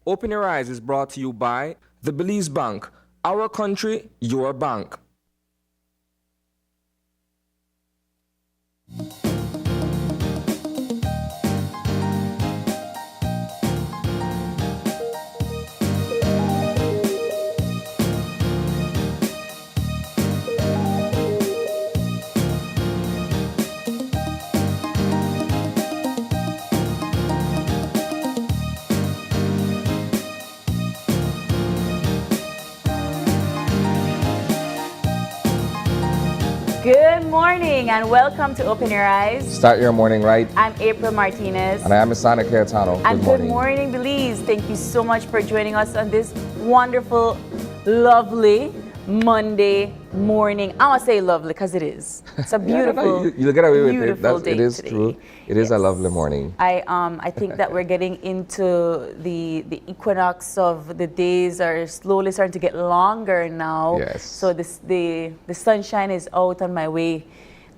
Open Your Eyes is brought to you by the Belize Bank. Our country, your bank. Good morning and welcome to Open Your Eyes. Start your morning right. I'm April Martinez. And I am Isana Keretano. And good morning, Belize. Thank you so much for joining us on this wonderful, lovely Monday morning. I want to say lovely because it is. It's a beautiful, you get away with it. It is today. true. It is a lovely morning. I think that we're getting into the equinox of the days are slowly starting to get longer now. Yes. So the sunshine is out on my way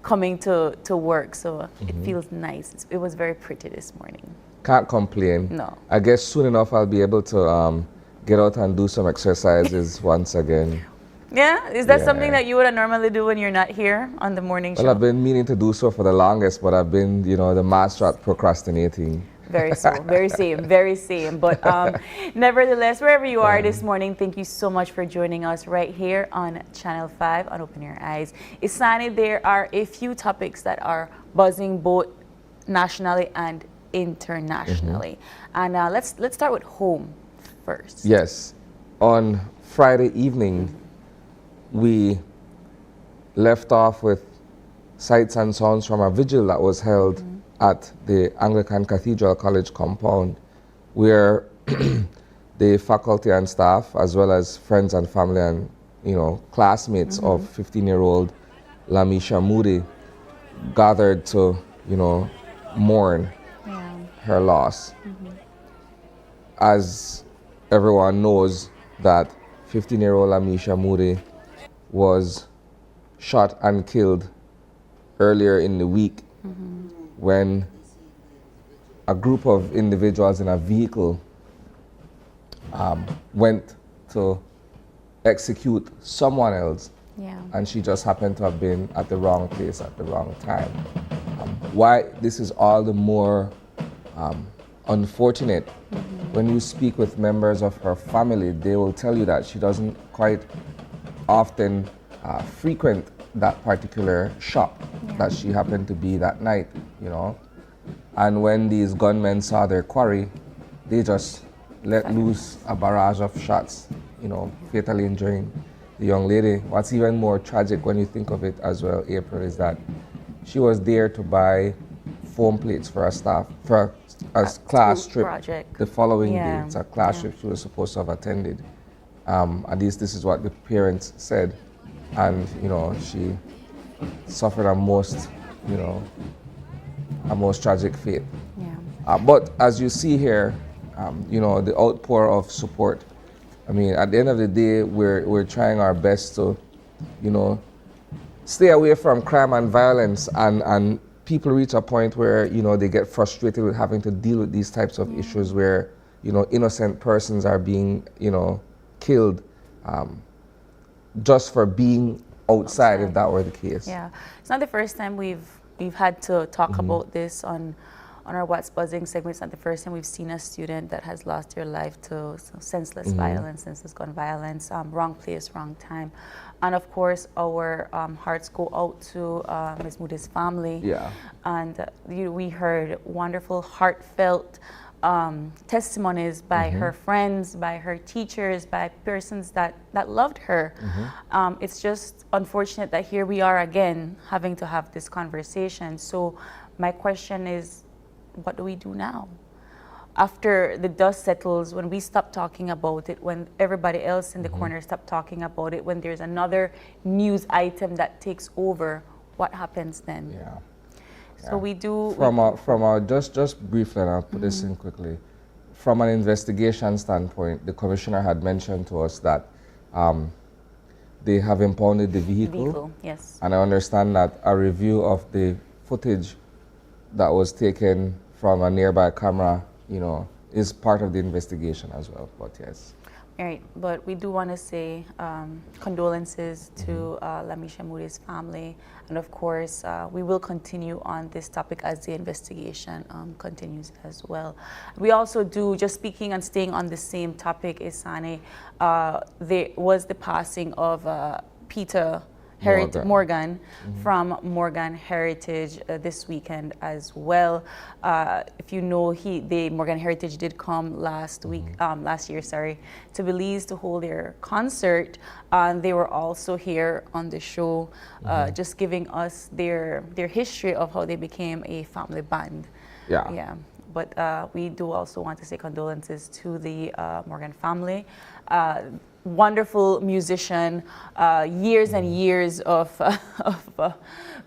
coming to work. So it feels nice. It was very pretty this morning. Can't complain. No. I guess soon enough I'll be able to get out and do some exercises once again. Yeah? Is that something that you would normally do when you're not here on the morning show? Well, I've been meaning to do so for the longest, but I've been, the master at procrastinating. Very same. But nevertheless, wherever you are this morning, thank you so much for joining us right here on Channel 5 on Open Your Eyes. Isani, there are a few topics that are buzzing both nationally and internationally. And let's start with home first. Yes. On Friday evening, we left off with sights and sounds from a vigil that was held at the Anglican Cathedral College compound, where the faculty and staff, as well as friends and family and classmates of 15-year-old Lamisha Moody, gathered to mourn her loss. As everyone knows, that 15-year-old Lamisha Moody was shot and killed earlier in the week when a group of individuals in a vehicle went to execute someone else, and she just happened to have been at the wrong place at the wrong time. Why this is all the more unfortunate, when you speak with members of her family, they will tell you that she doesn't quite often frequent that particular shop that she happened to be that night, And when these gunmen saw their quarry, they just let loose a barrage of shots, fatally injuring the young lady. What's even more tragic when you think of it as well, April, is that she was there to buy foam plates for a class trip project the following day. It's a class trip she was supposed to have attended. At least this is what the parents said. And, she suffered a most tragic fate. But as you see here, the outpour of support. I mean, at the end of the day, we're trying our best to, stay away from crime and violence, and people reach a point where, they get frustrated with having to deal with these types of issues where, innocent persons are being, killed just for being outside, if that were the case. Yeah, it's not the first time we've had to talk about this on our What's Buzzing segment. It's not the first time we've seen a student that has lost their life to senseless violence, senseless gun violence, wrong place, wrong time. And of course, our hearts go out to Ms. Moody's family. Yeah. And we heard wonderful, heartfelt testimonies by her friends, by her teachers, by persons that loved her. It's just unfortunate that here we are again having to have this conversation. So my question is, what do we do now? After the dust settles, when we stop talking about it, when everybody else in the corner stop talking about it, when there's another news item that takes over, what happens then? So we do... Just briefly, and I'll put this in quickly. From an investigation standpoint, the commissioner had mentioned to us that they have impounded the vehicle. Yes. And I understand that a review of the footage that was taken from a nearby camera, is part of the investigation as well, but yes. All right, but we do want to say condolences to Lamisha Moody's family, and of course, we will continue on this topic as the investigation continues as well. We also do, just speaking and staying on the same topic, Isane, there was the passing of Peter Morgan from Morgan Heritage this weekend as well. If you know, the Morgan Heritage did come last year, to Belize to hold their concert. They were also here on the show, just giving us their history of how they became a family band. Yeah. But we do also want to say condolences to the Morgan family. Wonderful musician, years and years of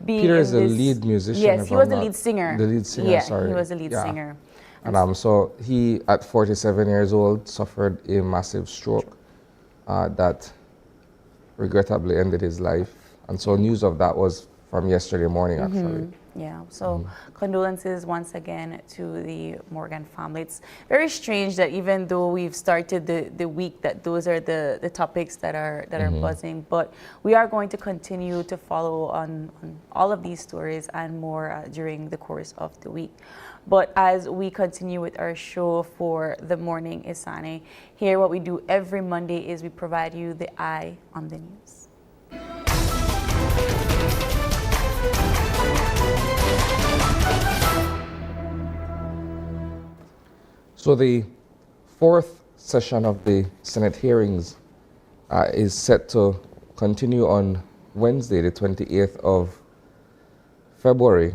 being Peter is the lead musician. Yes, he was the lead singer. The lead singer, yeah, sorry. he was the lead singer. And so he, at 47 years old, suffered a massive stroke that regrettably ended his life. And so news of that was from yesterday morning, actually. Yeah, so condolences once again to the Morgan family. It's very strange that even though we've started the week, that those are the topics that are buzzing, but we are going to continue to follow on all of these stories and more during the course of the week. But as we continue with our show for the morning, Isane, here what we do every Monday is we provide you the eye on the news. So the fourth session of the Senate hearings is set to continue on Wednesday, the 28th of February.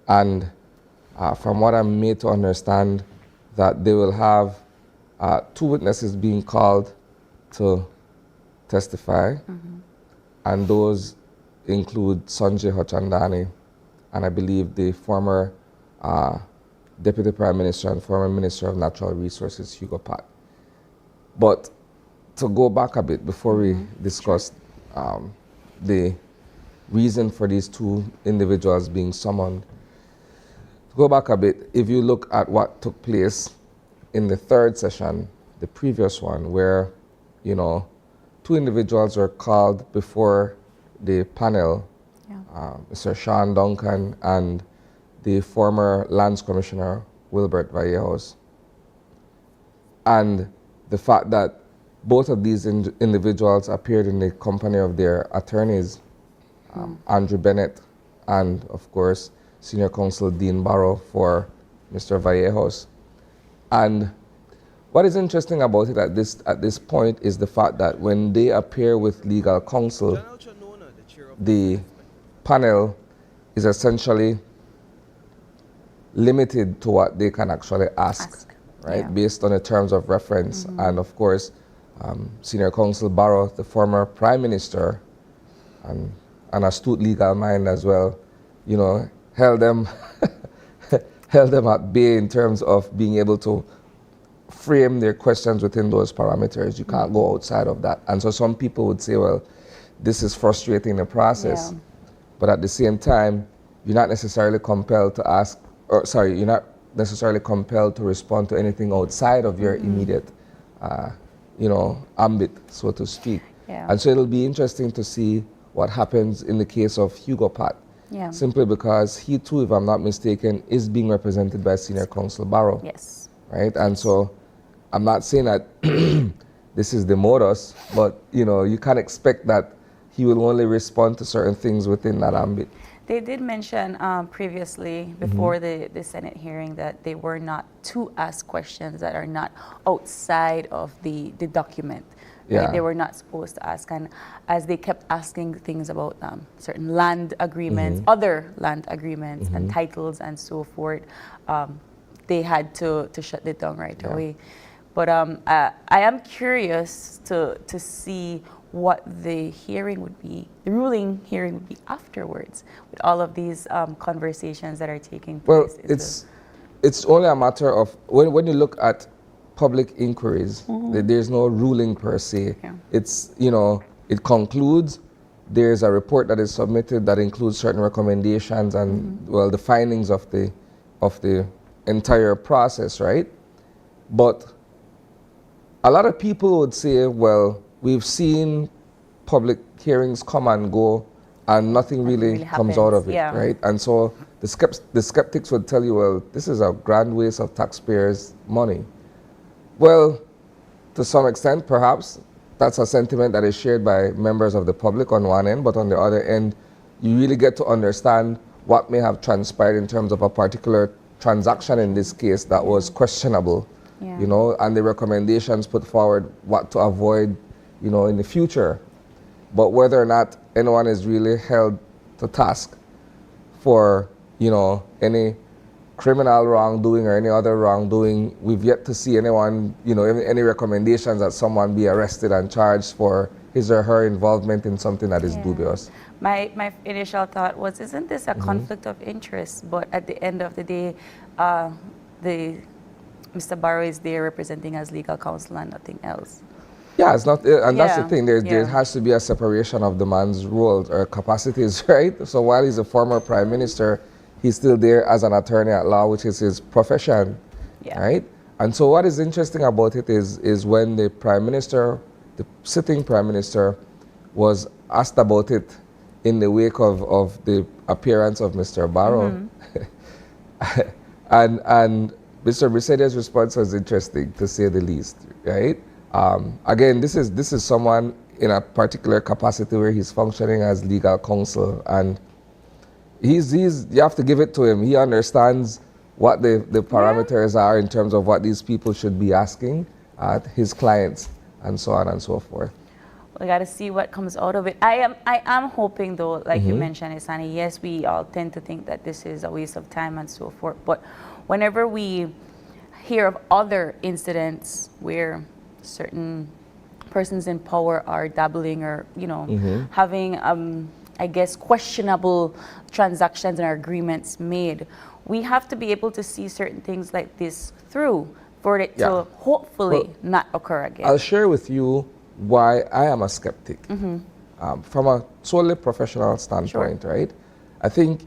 And from what I'm made to understand, that they will have 2 witnesses being called to testify. And those include Sanjay Hochandani, and I believe the former Deputy Prime Minister and former Minister of Natural Resources, Hugo Pat. But to go back a bit before we discuss the reason for these 2 individuals being summoned, to go back a bit, if you look at what took place in the 3rd session, the previous one, where, 2 individuals were called before the panel, Mr. Sean Duncan and the former Lands Commissioner, Wilbert Vallejos. And the fact that both of these individuals appeared in the company of their attorneys, Andrew Bennett and, of course, Senior Counsel Dean Barrow for Mr. Vallejos. And what is interesting about it at this point is the fact that when they appear with legal counsel, the panel is essentially limited to what they can actually ask. Right? Based on the terms of reference. And of course, Senior Counsel Barrow, the former Prime Minister, and an astute legal mind as well, held them at bay in terms of being able to frame their questions within those parameters. You can't go outside of that. And so some people would say, well, this is frustrating the process. But at the same time, you're not necessarily compelled to ask, you're not necessarily compelled to respond to anything outside of your immediate, ambit, so to speak. And so it'll be interesting to see what happens in the case of Hugo Pat. Simply because he too, if I'm not mistaken, is being represented by Senior Counsel Barrow. Right? And so I'm not saying that this is the modus, but you can't expect that he will only respond to certain things within that ambit. They did mention previously, before the Senate hearing, that they were not to ask questions that are not outside of the document. Right? They were not supposed to ask. And as they kept asking things about certain land agreements, other land agreements and titles and so forth, they had to shut it down right away. But I am curious to see what the hearing would be, the ruling hearing would be afterwards, with all of these conversations that are taking place. Well, it's only a matter of, when you look at public inquiries, there's no ruling per se. It's, it concludes, there's a report that is submitted that includes certain recommendations and, well, the findings of the entire process, right? But a lot of people would say, well, we've seen public hearings come and go, and nothing really comes out of it, right? And so the skeptics would tell you, well, this is a grand waste of taxpayers' money. Well, to some extent, perhaps, that's a sentiment that is shared by members of the public on one end, but on the other end, you really get to understand what may have transpired in terms of a particular transaction in this case that was questionable, you know, and the recommendations put forward what to avoid, you know, in the future. But whether or not anyone is really held to task for, you know, any criminal wrongdoing or any other wrongdoing, we've yet to see anyone, you know, any recommendations that someone be arrested and charged for his or her involvement in something that is dubious. My initial thought was, isn't this a conflict of interest? But at the end of the day, Mr. Barrow is there representing as legal counsel and nothing else. Yeah, it's not, and that's the thing. There has to be a separation of the man's roles or capacities, right? So while he's a former prime minister, he's still there as an attorney at law, which is his profession, right? And so what is interesting about it is when the prime minister, the sitting prime minister, was asked about it in the wake of the appearance of Mr. Barrow, and Mr. Brisedier's response was interesting, to say the least, right? Again, this is someone in a particular capacity where he's functioning as legal counsel, and he's you have to give it to him. He understands what the parameters are in terms of what these people should be asking his clients, and so on and so forth. We got to see what comes out of it. I am hoping, though, like you mentioned, Isani, yes, we all tend to think that this is a waste of time and so forth, but whenever we hear of other incidents where certain persons in power are dabbling or, you know, having, I guess, questionable transactions and agreements made, we have to be able to see certain things like this through for it to hopefully not occur again. I'll share with you why I am a skeptic. From a solely professional standpoint, right? I think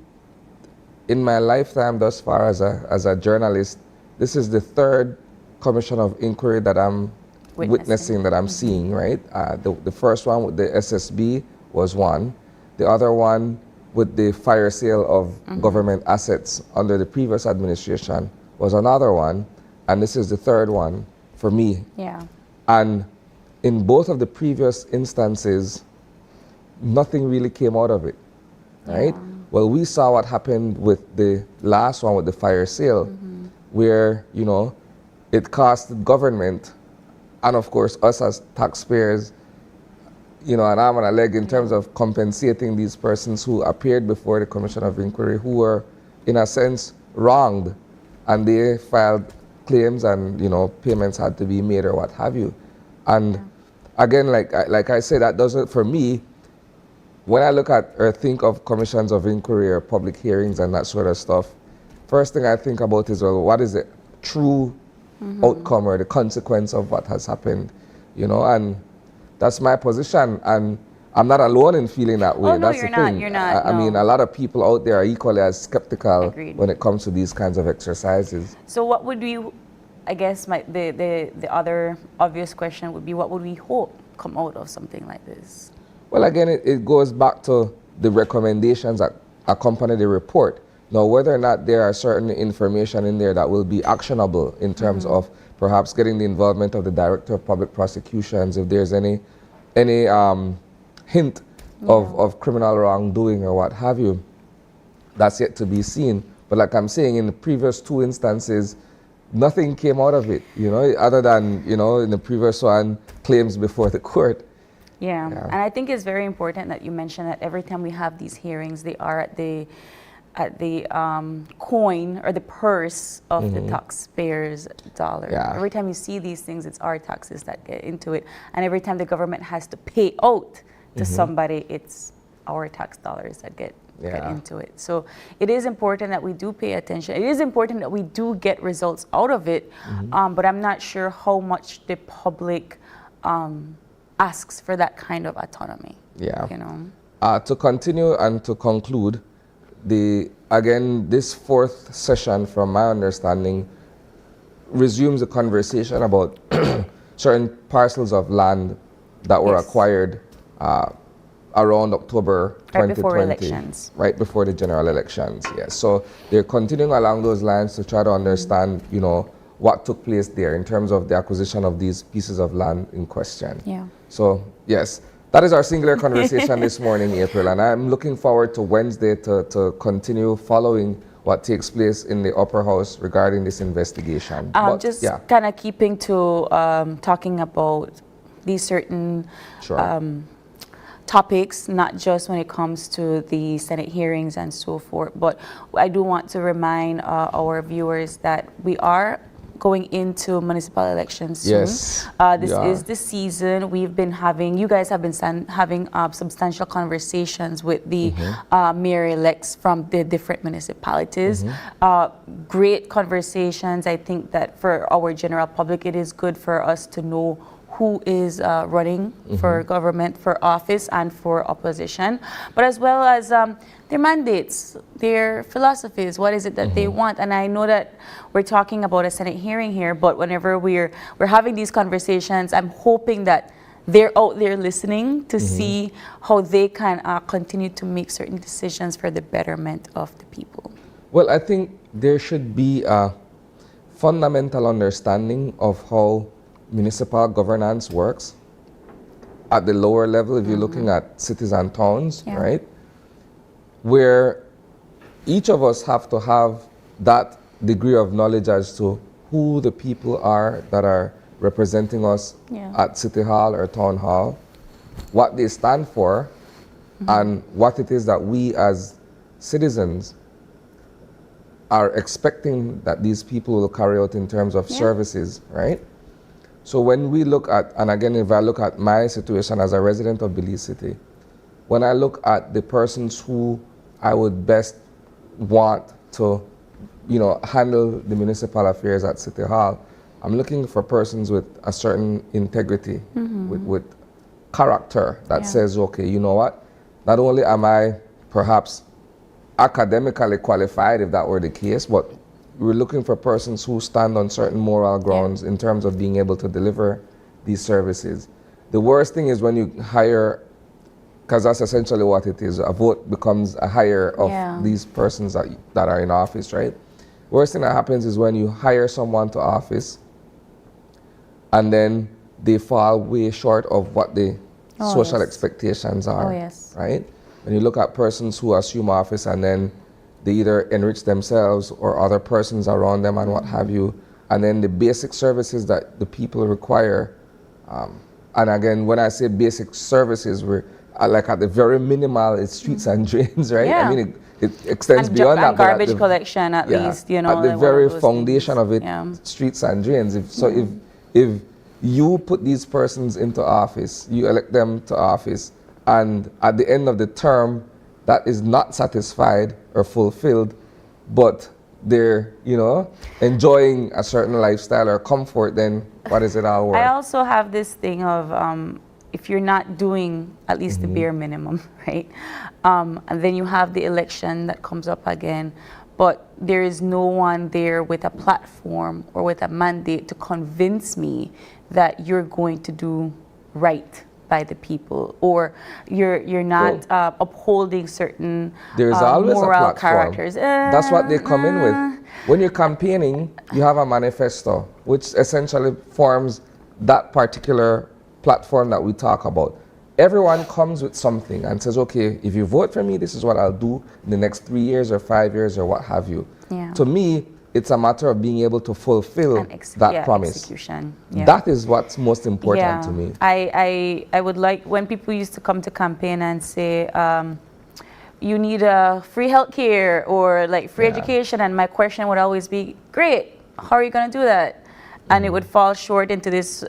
in my lifetime thus far as a journalist, this is the third commission of inquiry that I'm witnessing, that I'm seeing, right? The first one with the SSB was one. The other one with the fire sale of government assets under the previous administration was another one. And this is the third one for me. And in both of the previous instances, nothing really came out of it, right? Well, we saw what happened with the last one with the fire sale, where, you know, it cost the government and, of course, us as taxpayers, you know, an arm and a leg in terms of compensating these persons who appeared before the Commission of Inquiry, who were, in a sense, wronged, and they filed claims and, you know, payments had to be made or what have you. And again, like I said, that doesn't, for me, when I look at or think of commissions of inquiry or public hearings and that sort of stuff, first thing I think about is, well, what is the true outcome or the consequence of what has happened, you know? And that's my position, and I'm not alone in feeling that way. Oh, no, that's you're the not. thing. You're not. I mean, a lot of people out there are equally as skeptical when it comes to these kinds of exercises. So what would we, I guess the other obvious question would be, what would we hope come out of something like this? Well, again, it goes back to the recommendations that accompany the report. Now, whether or not there are certain information in there that will be actionable in terms of perhaps getting the involvement of the Director of Public Prosecutions, if there's any hint of criminal wrongdoing or what have you, that's yet to be seen. But like I'm saying, in the previous two instances, nothing came out of it, you know, other than, you know, in the previous one, claims before the court. Yeah, and I think it's very important that you mention that every time we have these hearings, they are at the coin or the purse of the taxpayers' dollar. Every time you see these things, it's our taxes that get into it. And every time the government has to pay out to somebody, it's our tax dollars that get into it. So it is important that we do pay attention. It is important that we do get results out of it, but I'm not sure how much the public asks for that kind of autonomy. You know. To continue and to conclude, again, this fourth session, from my understanding, resumes the conversation about certain parcels of land that were acquired around October 2020. Right before elections. Right before the general elections, yes. So they're continuing along those lines to try to understand, you know, what took place there in terms of the acquisition of these pieces of land in question. Yeah. So, yes, that is our singular conversation this morning, April, and I'm looking forward to Wednesday to continue following what takes place in the upper house regarding this investigation. Just kind of keeping to talking about these certain topics, not just when it comes to the Senate hearings and so forth, but I do want to remind our viewers that we are going into municipal elections soon. Yes. This is the season. We've been having, you guys have been having substantial conversations with the mayor-elects from the different municipalities. Great conversations. I think that for our general public, it is good for us to know who is running for government, for office, and for opposition, but as well as their mandates, their philosophies, what is it that they want. And I know that we're talking about a Senate hearing here, but whenever we're having these conversations, I'm hoping that they're out there listening to see how they can continue to make certain decisions for the betterment of the people. Well, I think there should be a fundamental understanding of how municipal governance works at the lower level. If you're looking at cities and towns, right, where each of us have to have that degree of knowledge as to who the people are that are representing us at City Hall or Town Hall, what they stand for, and what it is that we as citizens are expecting that these people will carry out in terms of services, right? So when we look at, and again, if I look at my situation as a resident of Belize City, when I look at the persons who I would best want to, you know, handle the municipal affairs at City Hall, I'm looking for persons with a certain integrity, with character that says, okay, you know what, not only am I perhaps academically qualified, if that were the case, but we're looking for persons who stand on certain moral grounds in terms of being able to deliver these services. The worst thing is when you hire, because that's essentially what it is, a vote becomes a hire of these persons that are in office, right? Worst thing that happens is when you hire someone to office and then they fall way short of what the social expectations are, right? When you look at persons who assume office and then they either enrich themselves or other persons around them and what have you, and then the basic services that the people require, and again, when I say basic services, we're like at the very minimal, it's streets and drains, right? I mean, it extends beyond that. And garbage collection, at least, you know. At the very foundation of it, streets and drains. If you put these persons into office, you elect them to office, and at the end of the term, that is not satisfied or fulfilled, but they're, you know, enjoying a certain lifestyle or comfort, then what is it all worth? I also have this thing of if you're not doing at least the bare minimum, right? And then you have the election that comes up again, but there is no one there with a platform or with a mandate to convince me that you're going to do right by the people, or you're not upholding certain there's always moral a platform. characters. That's what they come in with. When you're campaigning, you have a manifesto, which essentially forms that particular platform that we talk about. Everyone comes with something and says, okay, if you vote for me, this is what I'll do in the next 3 years or 5 years or what have you. To me, it's a matter of being able to fulfill that promise. Execution. That is what's most important to me. I would like when people used to come to campaign and say, you need a free health care or like free education, and my question would always be, great, how are you going to do that? And it would fall short into this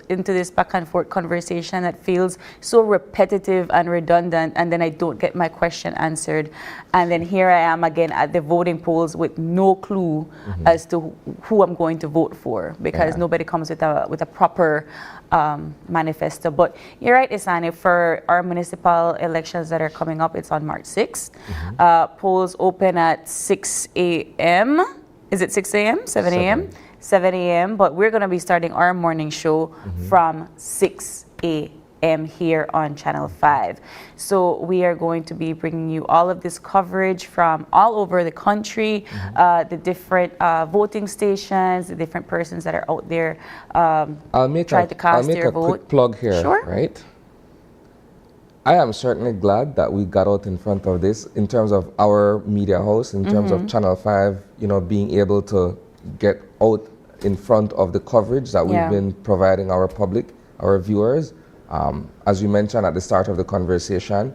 back and forth conversation that feels so repetitive and redundant, and then I don't get my question answered, and then here I am again at the voting polls with no clue as to who I'm going to vote for, because nobody comes with a proper manifesto. But you're right, Isani, for our municipal elections that are coming up, it's on March 6th. Polls open at 6 a.m. Is it 6 a.m., 7 a.m.? 7 a.m., but we're going to be starting our morning show from 6 a.m. here on Channel 5. So we are going to be bringing you all of this coverage from all over the country, the different voting stations, the different persons that are out there trying to cast their vote. Quick plug here, Sure. right? I am certainly glad that we got out in front of this in terms of our media house, in terms of Channel 5, you know, being able to get out in front of the coverage that we've been providing our public, our viewers. As we mentioned at the start of the conversation,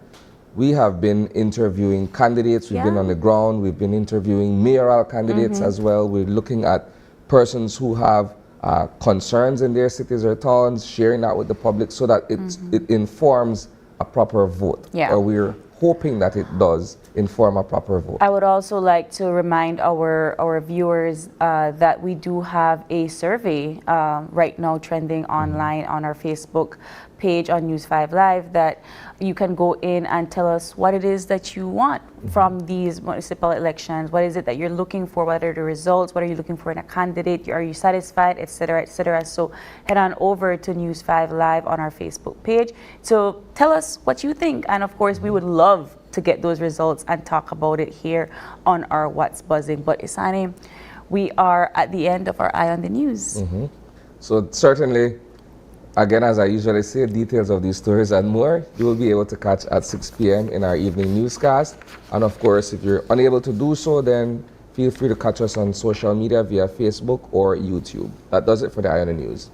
we have been interviewing candidates, we've been on the ground, we've been interviewing mayoral candidates as well. We're looking at persons who have concerns in their cities or towns, sharing that with the public so that it informs a proper vote. Or we're hoping that it does inform a proper vote. I would also like to remind our viewers that we do have a survey right now trending online on our Facebook page on News 5 Live that you can go in and tell us what it is that you want from these municipal elections. What is it that you're looking for? What are the results? What are you looking for in a candidate? Are you satisfied, etc., etc.? So head on over to News 5 Live on our Facebook page to tell us what you think. And of course, we would love to get those results and talk about it here on our What's Buzzing. But Isani, we are at the end of our Eye on the News. So certainly, again, as I usually say, details of these stories and more, you will be able to catch at 6 p.m. in our evening newscast. And of course, if you're unable to do so, then feel free to catch us on social media via Facebook or YouTube. That does it for the Eye on the News.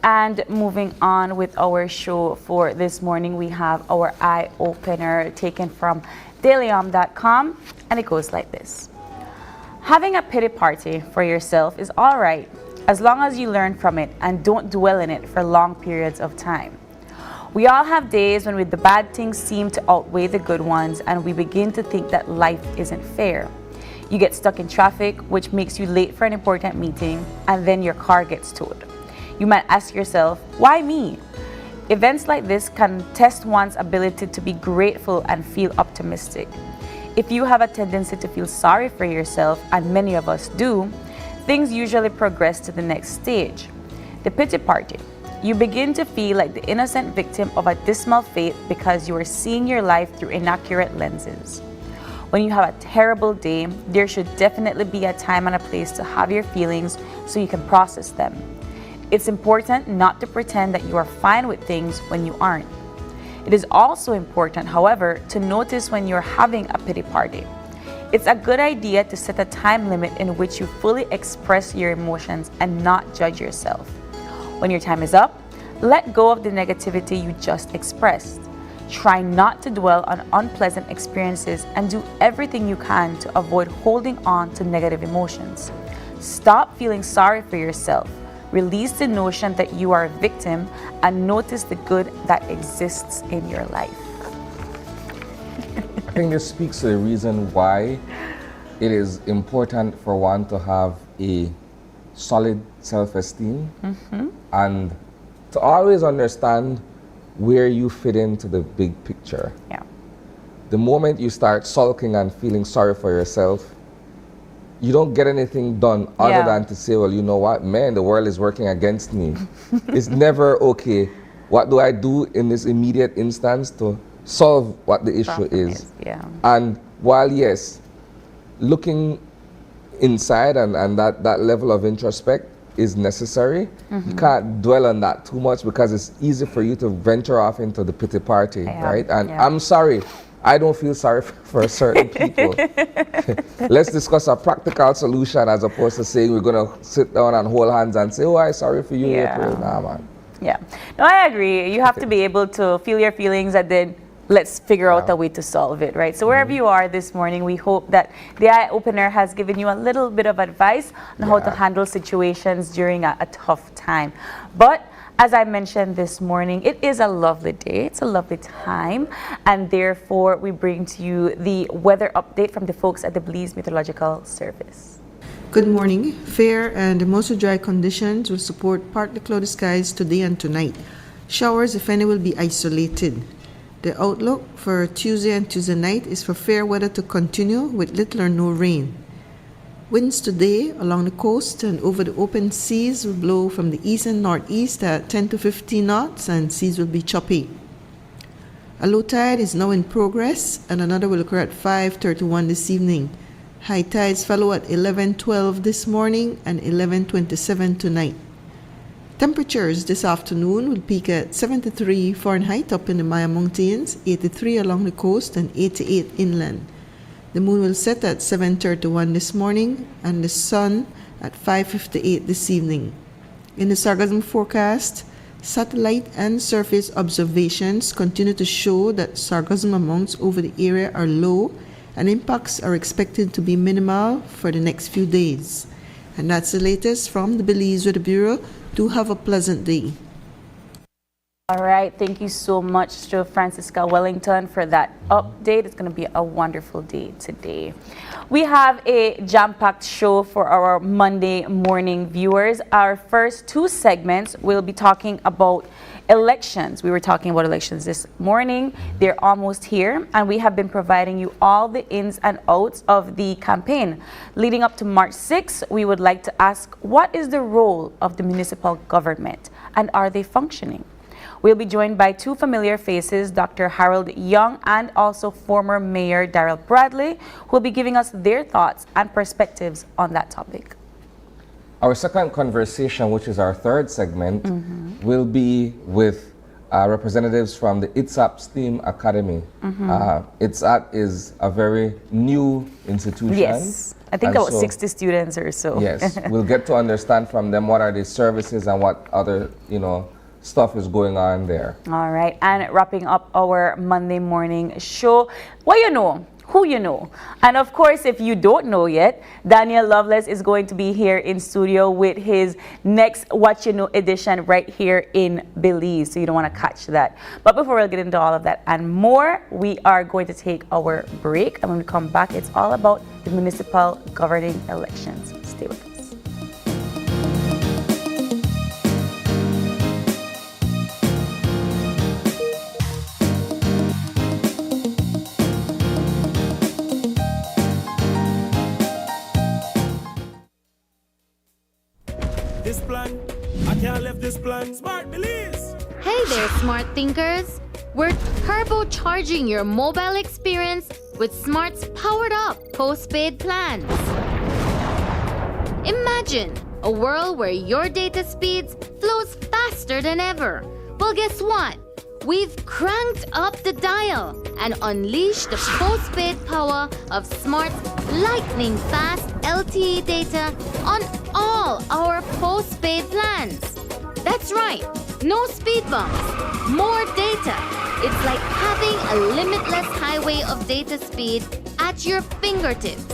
And moving on with our show for this morning, we have our Eye Opener taken from dailyom.com, and it goes like this. Having a pity party for yourself is all right, as long as you learn from it and don't dwell in it for long periods of time. We all have days when the bad things seem to outweigh the good ones, and we begin to think that life isn't fair. You get stuck in traffic, which makes you late for an important meeting, and then your car gets towed. You might ask yourself, why me? Events like this can test one's ability to be grateful and feel optimistic. If you have a tendency to feel sorry for yourself, and many of us do, things usually progress to the next stage, the pity party. You begin to feel like the innocent victim of a dismal fate because you are seeing your life through inaccurate lenses. When you have a terrible day, there should definitely be a time and a place to have your feelings so you can process them. It's important not to pretend that you are fine with things when you aren't. It is also important, however, to notice when you're having a pity party. It's a good idea to set a time limit in which you fully express your emotions and not judge yourself. When your time is up, let go of the negativity you just expressed. Try not to dwell on unpleasant experiences and do everything you can to avoid holding on to negative emotions. Stop feeling sorry for yourself. Release the notion that you are a victim and notice the good that exists in your life. I think this speaks to the reason why it is important for one to have a solid self-esteem and to always understand where you fit into the big picture. The moment you start sulking and feeling sorry for yourself, you don't get anything done other than to say, well, you know what, man, the world is working against me. It's never okay. What do I do in this immediate instance to solve what the issue is? And while, yes, looking inside and that level of introspect is necessary, you can't dwell on that too much because it's easy for you to venture off into the pity party, right? And I'm sorry, I don't feel sorry for certain people. Let's discuss a practical solution as opposed to saying we're going to sit down and hold hands and say, oh, I'm sorry for you, April. Nah, man. No, I agree. You have to be able to feel your feelings and then let's figure out a way to solve it, right? So wherever you are this morning, we hope that the Eye Opener has given you a little bit of advice on how to handle situations during a tough time. But as I mentioned this morning, it is a lovely day. It's a lovely time. And therefore, we bring to you the weather update from the folks at the Belize Meteorological Service. Good morning. Fair and mostly dry conditions will support partly cloudy skies today and tonight. Showers, if any, will be isolated. The outlook for Tuesday and Tuesday night is for fair weather to continue with little or no rain. Winds today along the coast and over the open seas will blow from the east and northeast at 10 to 15 knots, and seas will be choppy. A low tide is now in progress, and another will occur at 5:31 this evening. High tides follow at 11:12 this morning and 11:27 tonight. Temperatures this afternoon will peak at 73 Fahrenheit up in the Maya Mountains, 83 along the coast, and 88 inland. The moon will set at 7:31 this morning and the sun at 5:58 this evening. In the sargassum forecast, satellite and surface observations continue to show that sargassum amounts over the area are low and impacts are expected to be minimal for the next few days. And that's the latest from the Belize Weather Bureau. Do have a pleasant day. All right, thank you so much to Francisca Wellington for that update. It's going to be a wonderful day today. We have a jam-packed show for our Monday morning viewers. Our first two segments will be talking about elections. We were talking about elections this morning. They're almost here, and we have been providing you all the ins and outs of the campaign. Leading up to March 6th, we would like to ask, what is the role of the municipal government, and are they functioning? We'll be joined by two familiar faces, Dr. Harold Young and also former Mayor Darrell Bradley, who will be giving us their thoughts and perspectives on that topic. Our second conversation, which is our third segment, will be with representatives from the ITSAP STEAM Academy. ITSAP is a very new institution. Yes, I think about 60 students or so. Yes, we'll get to understand from them what are the services and what other, stuff is going on there. All right, and wrapping up our Monday morning show, what you know, who you know. And of course, if you don't know yet, Daniel Loveless is going to be here in studio with his next What You Know edition right here in Belize, so you don't want to catch that. But before we get into all of that and more, we are going to take our break, and when we come back, it's all about the municipal governing elections. Stay with us. This plan, I can't leave this plan. Smart Belize. Hey there, smart thinkers. We're turbocharging your mobile experience with Smart's powered up postpaid plans. Imagine a world where your data speeds flows faster than ever. Well, guess what? We've cranked up the dial and unleashed the postpaid power of Smart's lightning fast LTE data on all our postpaid plans. That's right, no speed bumps, more data. It's like having a limitless highway of data speed at your fingertips.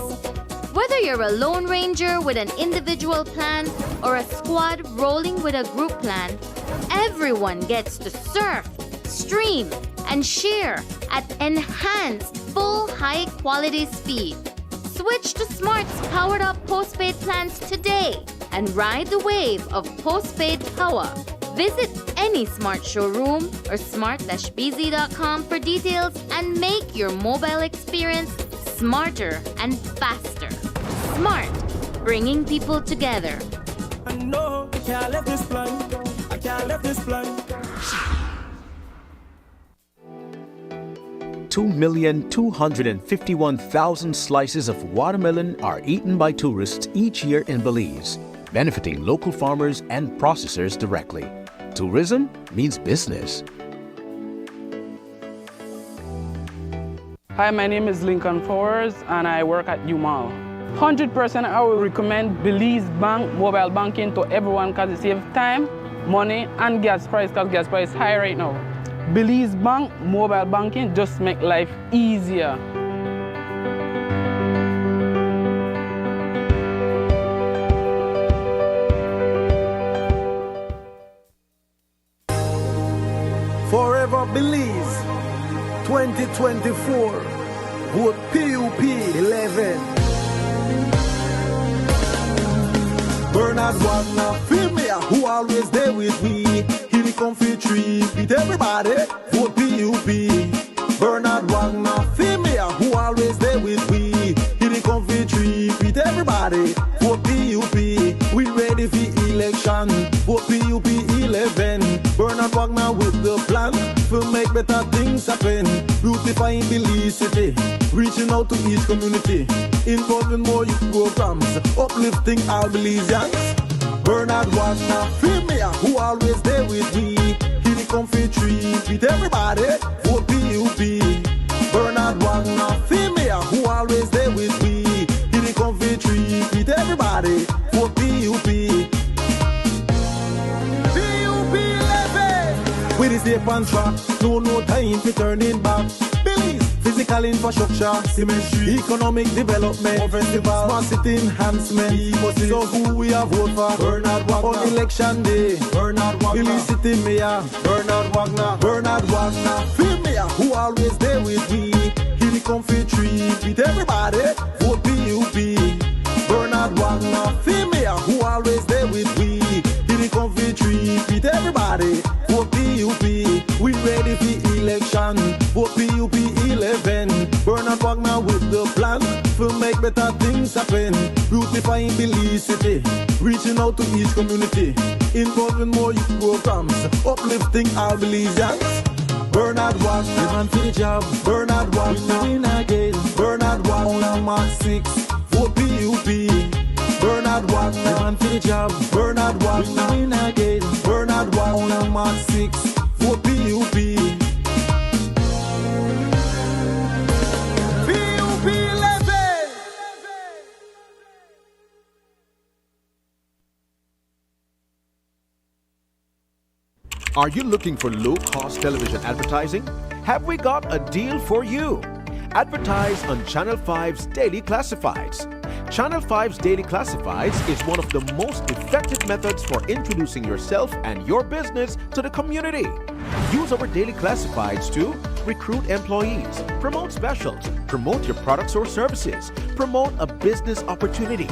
Whether you're a lone ranger with an individual plan or a squad rolling with a group plan, everyone gets to surf, stream, and share at enhanced full high-quality speed. Switch to Smart's powered-up postpaid plans today and ride the wave of postpaid power. Visit any Smart showroom or smart-bz.com for details and make your mobile experience smarter and faster. Smart, bringing people together. I know I can't leave this plan. I can't leave this plan. 2,251,000 slices of watermelon are eaten by tourists each year in Belize, benefiting local farmers and processors directly. Tourism means business. Hi, my name is Lincoln Fowers and I work at UMall. 100% I will recommend Belize Bank mobile banking to everyone because it saves time, money and gas price, because gas price is high right now. Belize Bank mobile banking just make life easier. Forever Belize 2024. Vote PUP 11. Bernard Wagner, Premier, who always there with me. He the comfy tree. Beat everybody, vote PUP. Bernard Wagner, female, who always there with we. In the comfy tree, beat everybody, vote PUP. We ready for election, vote PUP 11. Bernard Wagner with the plan, to make better things happen. Beautifying Belize City, reaching out to each community. Involving more youth programs, uplifting all Belizeans. Bernard Wagner, female, who always there with me. In the comfy tree, beat everybody, vote PUP. Bernard Wagner, female, who always there with me. In the comfy tree, beat everybody, vote PUP. PUP 11. With his tape and track, no time for turning back. Belize, physical infrastructure, symmetry, economic development, festival, smart city enhancement. So who we have vote for? Bernard Wagner. On election day, Bernard Wagner. Belize City Mayor, Bernard Wagner. Bernard Wagner, female, who always there with me. In the comfy tree, beat everybody, vote PUP. Bernard Wagner, female, who always there with me. In the comfy tree, beat everybody, vote PUP. We ready for election, vote PUP 11. Bernard Wagner with the plan, to make better things happen. Beautifying Belize City, reaching out to each community. Involving more youth programs, uplifting all Belizeans. Bernard Wagner, the man for the job. Bernard Wagner, win again. Bernard Wagner, March 6, vote PUP. Bernard Wagner, the man for the job. Bernard Wagner, win again. Bernard Wagner, March 6, vote PUP. PUP 11. Are you looking for low-cost television advertising? Have we got a deal for you? Advertise on Channel 5's Daily Classifieds. Channel 5's Daily Classifieds is one of the most effective methods for introducing yourself and your business to the community. Use our Daily Classifieds to recruit employees, promote specials, promote your products or services, promote a business opportunity,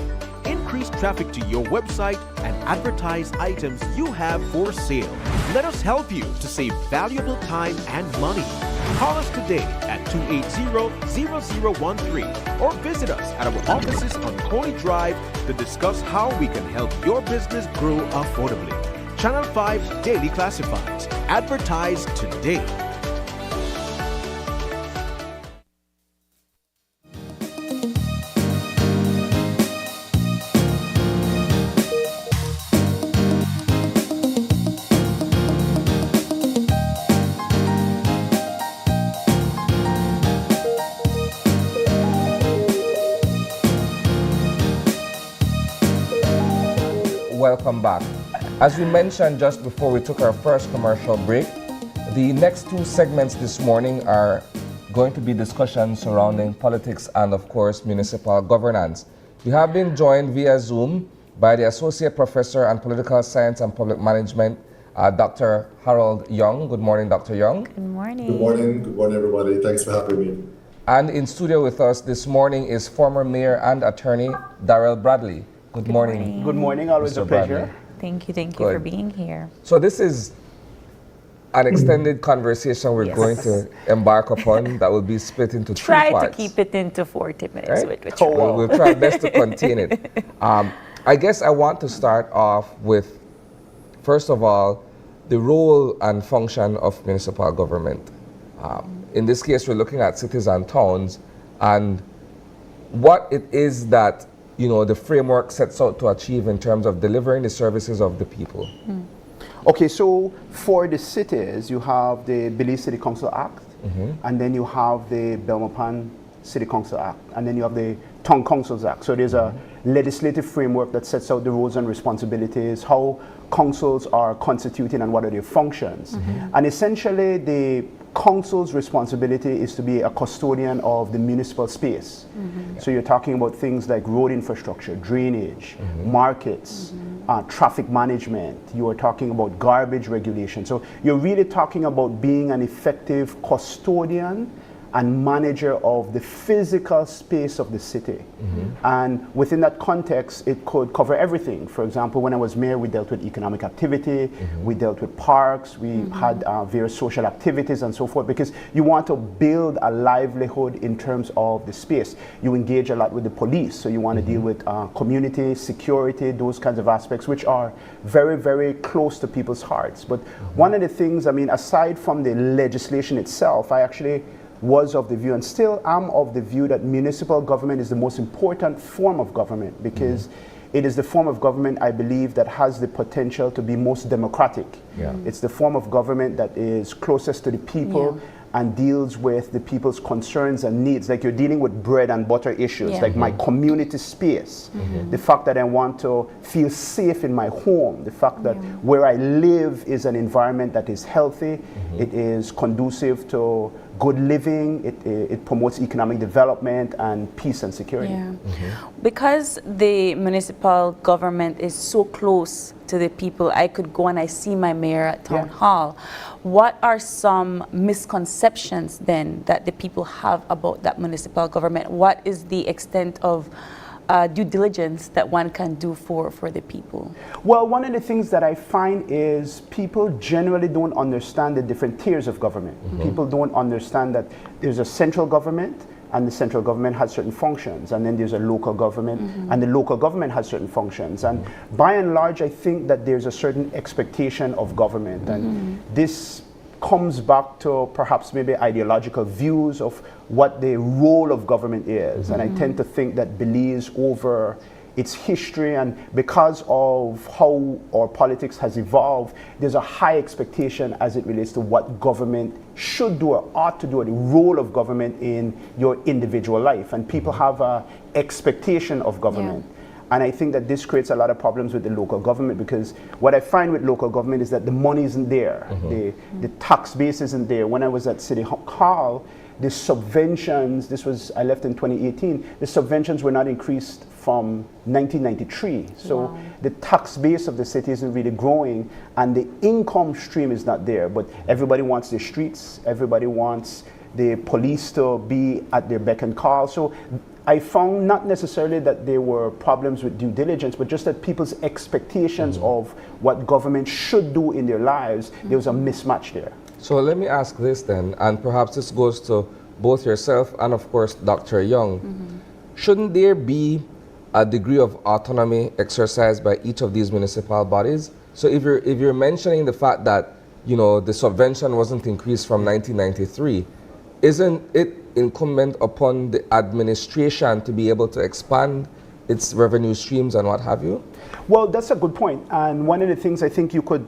increase traffic to your website, and advertise items you have for sale. Let us help you to save valuable time and money. Call us today at 280-0013 or visit us at our offices on Coney Drive to discuss how we can help your business grow affordably. Channel 5 Daily Classifieds. Advertise today. Welcome back. As we mentioned just before we took our first commercial break, the next two segments this morning are going to be discussions surrounding politics and, of course, municipal governance. We have been joined via Zoom by the Associate Professor in Political Science and Public Management, Dr. Harold Young. Good morning, Dr. Young. Good morning. Good morning. Good morning, everybody. Thanks for having me. And in studio with us this morning is former Mayor and Attorney Darrell Bradley. Good morning. Good morning. Always Mr. a pleasure. Bradley. Thank you Good. for being here. So this is an extended conversation we're going to embark upon that will be split into two parts. Try to keep it into 40 minutes. Right? Which We'll try our best to contain it. I guess I want to start off with, first of all, the role and function of municipal government. In this case, we're looking at cities and towns and what it is that the framework sets out to achieve in terms of delivering the services of the people. Okay, so for the cities, you have the Belize City Council Act, and then you have the Belmopan City Council Act, and then you have the Town Councils Act. So there's a legislative framework that sets out the roles and responsibilities, how councils are constituted and what are their functions. And essentially the council's responsibility is to be a custodian of the municipal space. So you're talking about things like road infrastructure, drainage, markets, traffic management. You are talking about garbage regulation. So you're really talking about being an effective custodian and manager of the physical space of the city. And within that context, it could cover everything. For example, when I was mayor, we dealt with economic activity, we dealt with parks, we had various social activities and so forth, because you want to build a livelihood in terms of the space. You engage a lot with the police, so you want to deal with community, security, those kinds of aspects, which are very, very close to people's hearts. But one of the things, I mean, aside from the legislation itself, I actually was of the view, and still am of the view, that municipal government is the most important form of government, because it is the form of government, I believe, that has the potential to be most democratic. It's the form of government that is closest to the people and deals with the people's concerns and needs. Like you're dealing with bread and butter issues, like my community space, the fact that I want to feel safe in my home, the fact that where I live is an environment that is healthy, it is conducive to good living, it promotes economic development and peace and security. Because the municipal government is so close to the people, I could go and I see my mayor at town hall. What are some misconceptions then that the people have about that municipal government? What is the extent of due diligence that one can do for the people? Well, one of the things that I find is people generally don't understand the different tiers of government. People don't understand that there's a central government, and the central government has certain functions, and then there's a local government, and the local government has certain functions. And by and large, I think that there's a certain expectation of government, and this comes back to perhaps maybe ideological views of what the role of government is. And I tend to think that Belize, over its history and because of how our politics has evolved, there's a high expectation as it relates to what government should do or ought to do, or the role of government in your individual life. And people have an expectation of government. And I think that this creates a lot of problems with the local government, because what I find with local government is that the money isn't there. The tax base isn't there. When I was at City Hall, the subventions, I left in 2018, the subventions were not increased from 1993. So the tax base of the city isn't really growing, and the income stream is not there. But everybody wants the streets, everybody wants the police to be at their beck and call. So I found not necessarily that there were problems with due diligence, but just that people's expectations of what government should do in their lives, there was a mismatch there. So let me ask this then, and perhaps this goes to both yourself and of course Dr. Young. Shouldn't there be a degree of autonomy exercised by each of these municipal bodies? So if you're mentioning the fact that, you know, the subvention wasn't increased from 1993, isn't it incumbent upon the administration to be able to expand its revenue streams and what have you? Well, that's a good point. And one of the things I think you could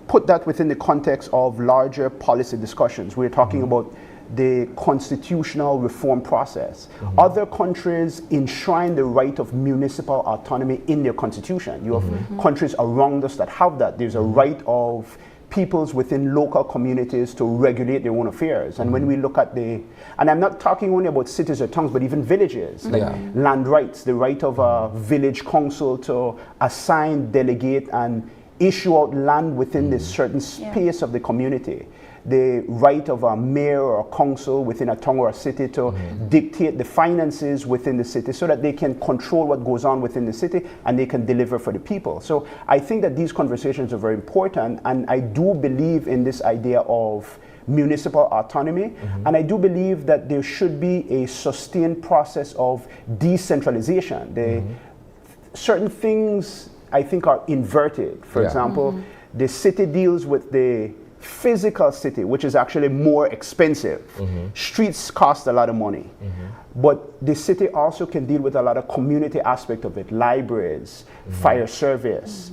put that within the context of larger policy discussions. We're talking about the constitutional reform process. Other countries enshrine the right of municipal autonomy in their constitution. You have countries around us that have that. There's a right of peoples within local communities to regulate their own affairs. And when we look at and I'm not talking only about cities or towns, but even villages, like land rights, the right of a village council to assign, delegate, and issue out land within this certain space of the community. The right of a mayor or a council within a town or a city to dictate the finances within the city so that they can control what goes on within the city and they can deliver for the people. So I think that these conversations are very important, and I do believe in this idea of municipal autonomy, and I do believe that there should be a sustained process of decentralization. Certain things I think are inverted. For example, the city deals with the physical city, which is actually more expensive. Streets cost a lot of money. But the city also can deal with a lot of community aspect of it, libraries, fire service,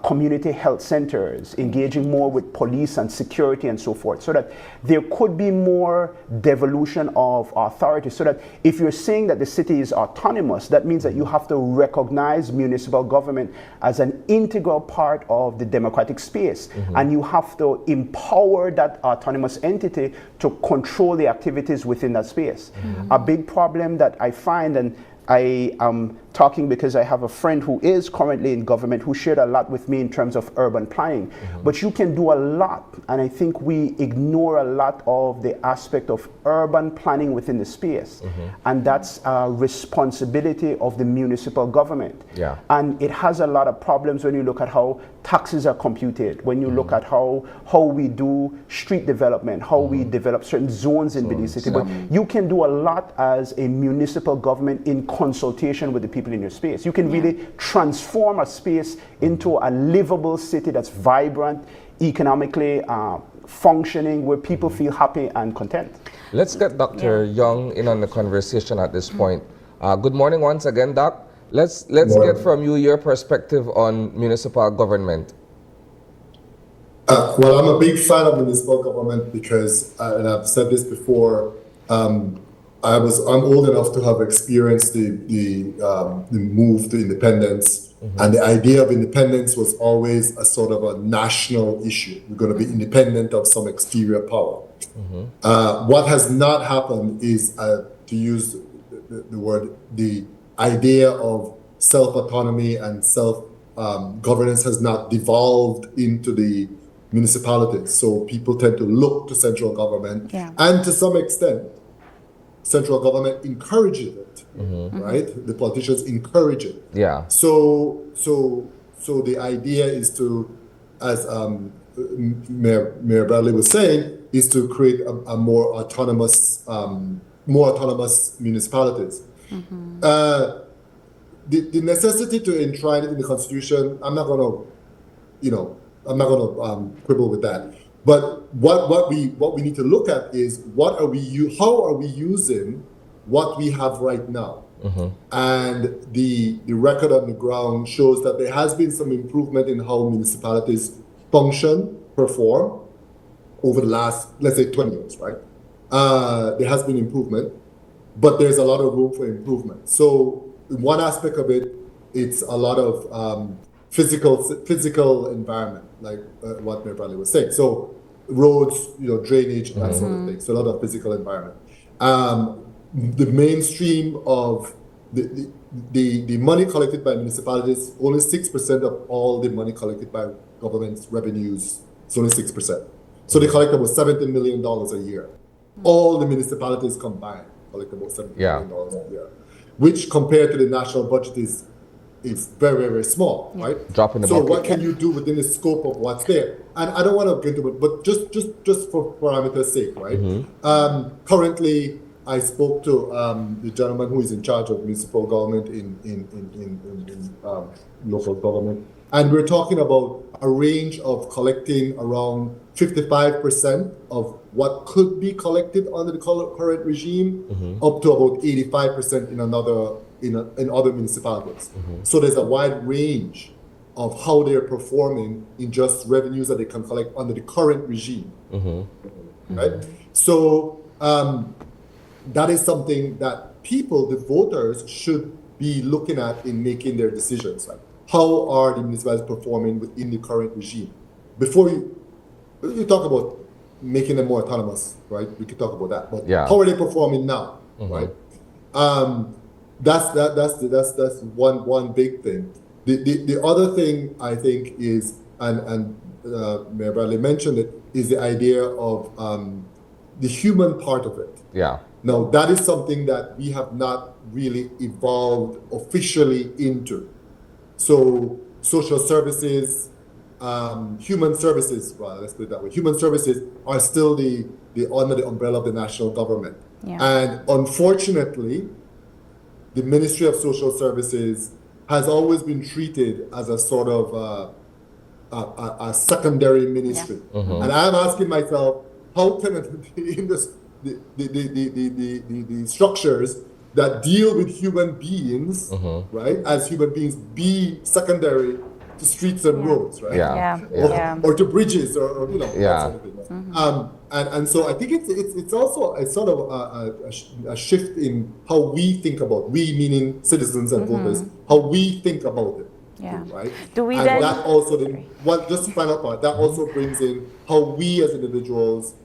community health centers, engaging more with police and security and so forth, so that there could be more devolution of authority, so that if you're saying that the city is autonomous, that means that you have to recognize municipal government as an integral part of the democratic space, and you have to empower that autonomous entity to control the activities within that space. A big problem that I find, and I am talking because I have a friend who is currently in government who shared a lot with me in terms of urban planning. But you can do a lot, and I think we ignore a lot of the aspect of urban planning within the space. And that's a responsibility of the municipal government. Yeah. And it has a lot of problems when you look at how taxes are computed, when you look at how we do street development, how we develop certain zones in Belize City. But you can do a lot as a municipal government in consultation with the people in your space. You can really transform a space into a livable city that's vibrant, economically functioning, where people feel happy and content. Let's get Dr. Young in on the conversation at this point. Good morning once again, Doc. Let's get from you your perspective on municipal government. Well, I'm a big fan of municipal government because, and I've said this before, I'm old enough to have experienced the move to independence, and the idea of independence was always a sort of a national issue. We're going to be independent of some exterior power. What has not happened is, to use the word, the idea of self-autonomy and self-governance has not devolved into the municipalities. So people tend to look to central government, and to some extent, central government encourages it, right? The politicians encourage it. Yeah. So the idea is to, as Mayor Bradley was saying, is to create a more autonomous municipalities. The necessity to enshrine it in the Constitution, I'm not going to quibble with that. But what we need to look at is how are we using what we have right now? And the record on the ground shows that there has been some improvement in how municipalities perform over the last, let's say, 20 years, right? There has been improvement, but there's a lot of room for improvement. So in one aspect of it, it's a lot of physical environment, like what Mayor Bradley was saying. So roads, drainage, that sort of thing. So a lot of physical environment. The mainstream of the money collected by municipalities, only 6% of all the money collected by government's revenues, it's only 6%. So they collect about $17 million a year. All the municipalities combined collect about $17 million a year, which compared to the national budget is very, very small, right? Drop in the so bucket. what can you do within the scope of what's there? And I don't want to get into it, but just for parameters' sake, right? Currently, I spoke to the gentleman who is in charge of municipal government in local government, and we're talking about a range of collecting around 55% of what could be collected under the current regime, up to about 85% in other municipalities. So there's a wide range of how they're performing in just revenues that they can collect under the current regime, right? So that is something that people, the voters, should be looking at in making their decisions. Like, how are the municipalities performing within the current regime? Before you talk about making them more autonomous, right? We could talk about that. But how are they performing now, right? That's one big thing. The other thing I think is, and Mayor Bradley mentioned it, is the idea of the human part of it. Yeah. Now, that is something that we have not really evolved officially into. So social services, human services, rather, let's put it that way. Human services are still the under the umbrella of the national government. And unfortunately, the Ministry of Social Services has always been treated as a sort of a secondary ministry. And I'm asking myself, how can the structures that deal with human beings, right, as human beings, be secondary to streets and roads, right? Or to bridges, or that sort of thing. And so I think it's also a sort of a shift in how we think about, we meaning citizens and voters, how we think about it. Right? Do we and then? that also, just the final part, that also brings in how we as individuals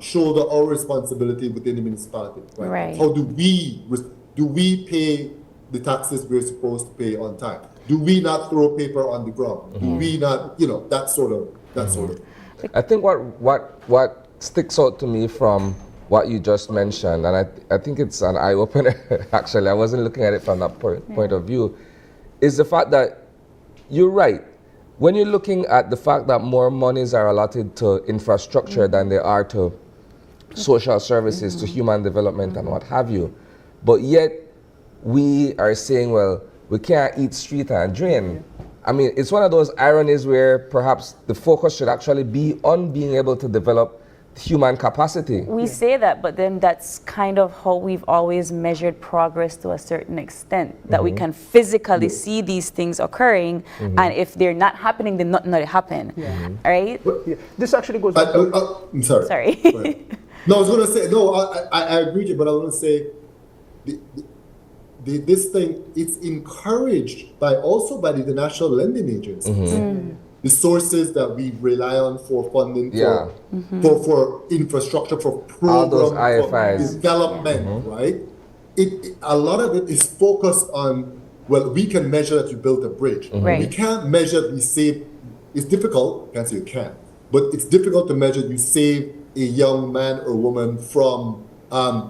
shoulder our responsibility within the municipality. Right? How do we pay the taxes we're supposed to pay on time? Do we not throw paper on the ground? Do we not, that sort of. I think what sticks out to me from what you just mentioned, and I think it's an eye-opener, actually, I wasn't looking at it from that point of view, is the fact that you're right. When you're looking at the fact that more monies are allotted to infrastructure than they are to social services, to human development and what have you, but yet we are saying, well, we can't eat street and drain. I mean, it's one of those ironies where perhaps the focus should actually be on being able to develop human capacity. We say that, but then that's kind of how we've always measured progress to a certain extent, that we can physically see these things occurring, and if they're not happening, then nothing will happen, right? This actually goes back I'm sorry. Sorry. No, I was going to say, no, I agree with you, but I want to say this thing, it's encouraged also by the international lending agencies. The sources that we rely on for funding for infrastructure, for all those program, for IFIs. development, right? A lot of it is focused on, well, we can measure that you built a bridge. Right. We can't measure that we save. It's difficult, I can't say you can, but it's difficult to measure you save a young man or woman from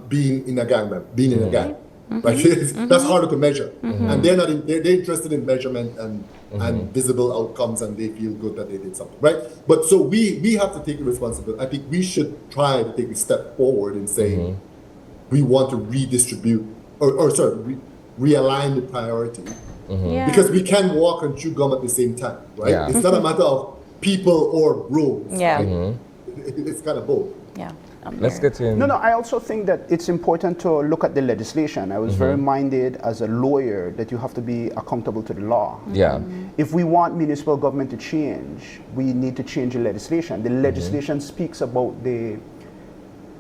being in a gang, right? That's harder to measure, and they're interested in measurement and visible outcomes, and they feel good that they did something, right? But so we have to take the responsibility. I think we should try to take a step forward in saying we want to redistribute realign the priority, because we can walk and chew gum at the same time, right? Yeah. It's not a matter of people or roads. Yeah. Right? It's kind of both. Yeah. Let's get in. No, I also think that it's important to look at the legislation. I was very minded as a lawyer that you have to be accountable to the law. Yeah. If we want municipal government to change, we need to change the legislation. The legislation speaks about the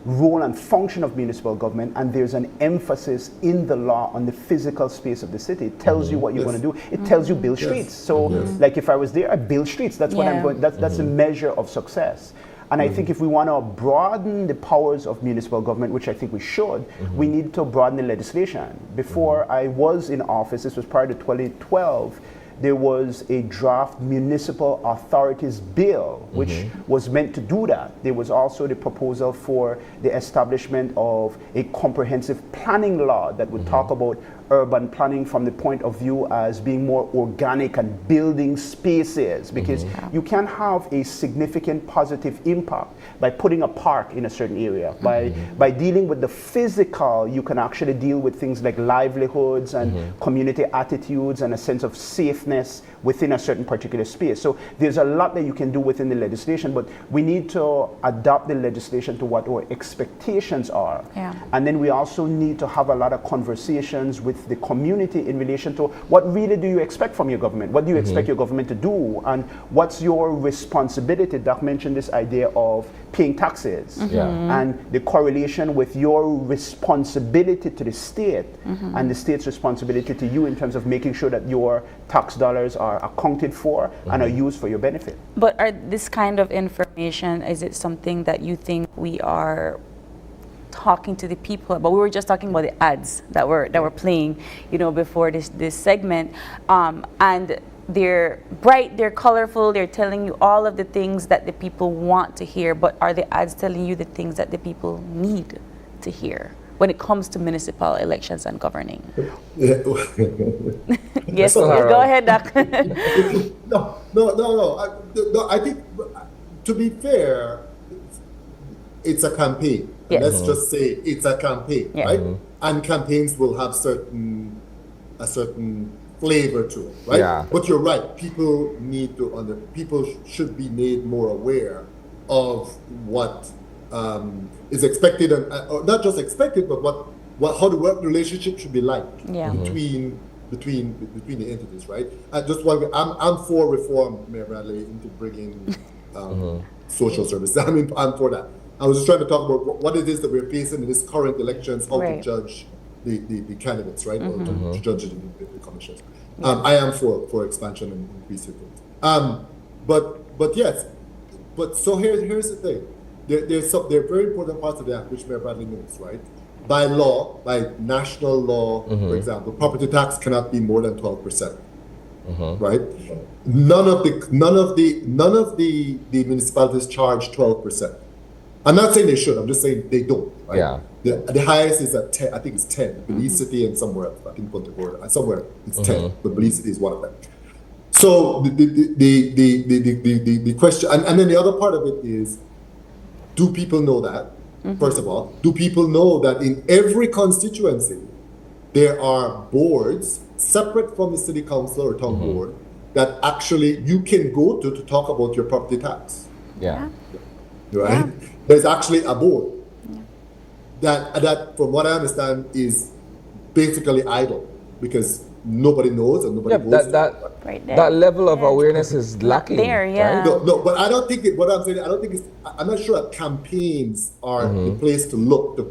role and function of municipal government, and there's an emphasis in the law on the physical space of the city. It tells you what you're going to do. It tells you build streets. So, like if I was there, I build streets. That's what I'm going. That's a measure of success. And I think if we want to broaden the powers of municipal government, which I think we should, we need to broaden the legislation. Before I was in office, this was prior to 2012, there was a draft municipal authorities bill, which was meant to do that. There was also the proposal for the establishment of a comprehensive planning law that would talk about urban planning from the point of view as being more organic and building spaces, because you can have a significant positive impact by putting a park in a certain area. By dealing with the physical, you can actually deal with things like livelihoods and community attitudes and a sense of safeness within a certain particular space. So there's a lot that you can do within the legislation, but we need to adapt the legislation to what our expectations are. And then we also need to have a lot of conversations with the community in relation to what really do you expect from your government? What do you expect your government to do? And what's your responsibility? Doc mentioned this idea of paying taxes and the correlation with your responsibility to the state and the state's responsibility to you in terms of making sure that your tax dollars are accounted for and are used for your benefit. But are this kind of information, is it something that you think we are talking to the people about? We were just talking about the ads that were playing, before this segment, and they're bright, they're colorful, they're telling you all of the things that the people want to hear, but are the ads telling you the things that the people need to hear when it comes to municipal elections and governing? Yes, go ahead, Doc. No. I think, to be fair, it's a campaign. Yes. Let's just say it's a campaign, right? And campaigns will have a certain flavor to it, right? Yeah. But you're right. People should be made more aware of what is expected, and or not just expected, but how the work relationship should be like between the entities, right? I'm for reform, Mayor Bradley, into bringing social services. I'm for that. I was just trying to talk about what it is that we're facing in this current elections, how to judge the candidates, right? Or to judge the commissioners. I am for expansion and increase it. But yes, so here's the thing. There are very important parts of the act which Mayor Bradley knows, right? by law, by national law, for example, property tax cannot be more than 12%. Right? None of the municipalities charge 12%. I'm not saying they should. I'm just saying they don't. Right? Yeah. The highest is at 10. I think it's 10. Belize City and somewhere else. I think Punta Gorda. Somewhere it's 10. But Belize City is one of them. So the question, and then the other part of it is, do people know that? First of all, do people know that in every constituency there are boards separate from the city council or town board that actually you can go to talk about your property tax? Yeah. Right? There's actually a board that, from what I understand, is basically idle because nobody knows and nobody goes. That level of awareness is lacking. There, yeah. Right? No, but I don't think what I'm saying. I don't think it's. I'm not sure that campaigns are the place to look for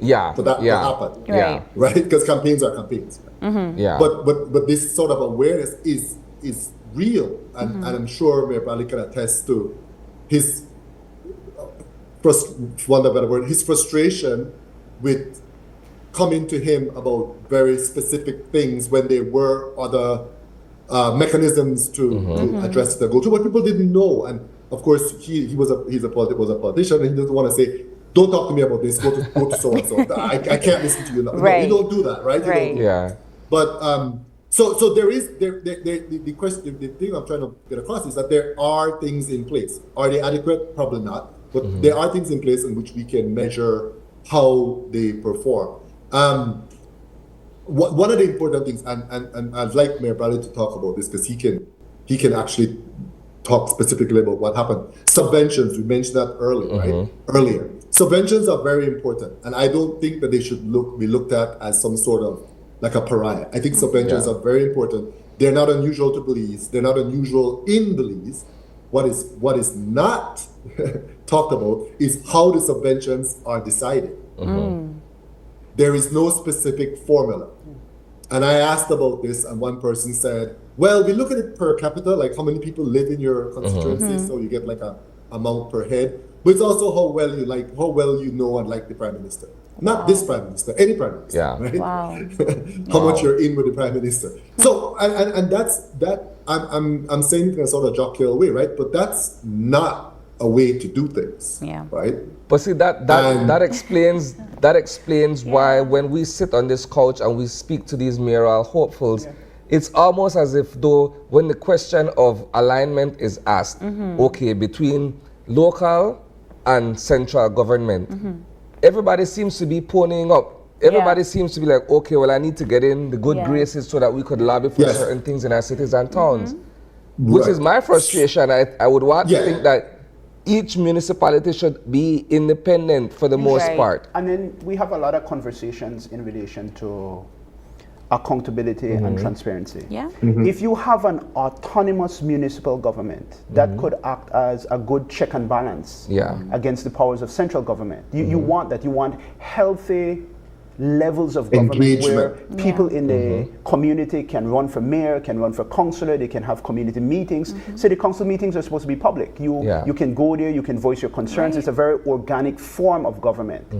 that to happen. Right, because campaigns are campaigns. Yeah. But this sort of awareness is real, and I'm sure Mayor Bradley can attest to his frustration with coming to him about very specific things when there were other mechanisms to address the go-to, but people didn't know. And of course, he was a politician, and he doesn't want to say, "Don't talk to me about this. Go to so and so." I can't listen to you. No, you don't do that, right? Yeah. But so there is the question. The thing I'm trying to get across is that there are things in place. Are they adequate? Probably not. But there are things in place in which we can measure how they perform. One of the important things, and I'd like Mayor Bradley to talk about this because he can actually talk specifically about what happened. Subventions, we mentioned that earlier. Subventions are very important, and I don't think that they should be looked at as some sort of like a pariah. I think subventions are very important. They're not unusual to Belize. They're not unusual in Belize. What is not talked about is how the subventions are decided. There is no specific formula. And I asked about this, and one person said, well, we look at it per capita, like how many people live in your constituency, so you get like a amount per head. But it's also how well you know and like the Prime Minister. Not this Prime Minister, any Prime Minister. Yeah. Right? Wow. How much you're in with the Prime Minister. So and that's I'm saying it in a sort of jocular way, right? But that's not a way to do things. Yeah. Right? But see that explains why when we sit on this couch and we speak to these mayoral hopefuls, it's almost as if though when the question of alignment is asked, okay, between local and central government, everybody seems to be ponying up. Everybody seems to be like, okay, well, I need to get in the good graces so that we could lobby for certain things in our cities and towns. Which is my frustration. I would want to think that each municipality should be independent for the most part. And then we have a lot of conversations in relation to accountability and transparency. Yeah. If you have an autonomous municipal government that could act as a good check and balance against the powers of central government, you want that. You want healthy levels of government where people in the community can run for mayor, can run for councillor, they can have community meetings. City council meetings are supposed to be public. You can go there, you can voice your concerns. It's a very organic form of government.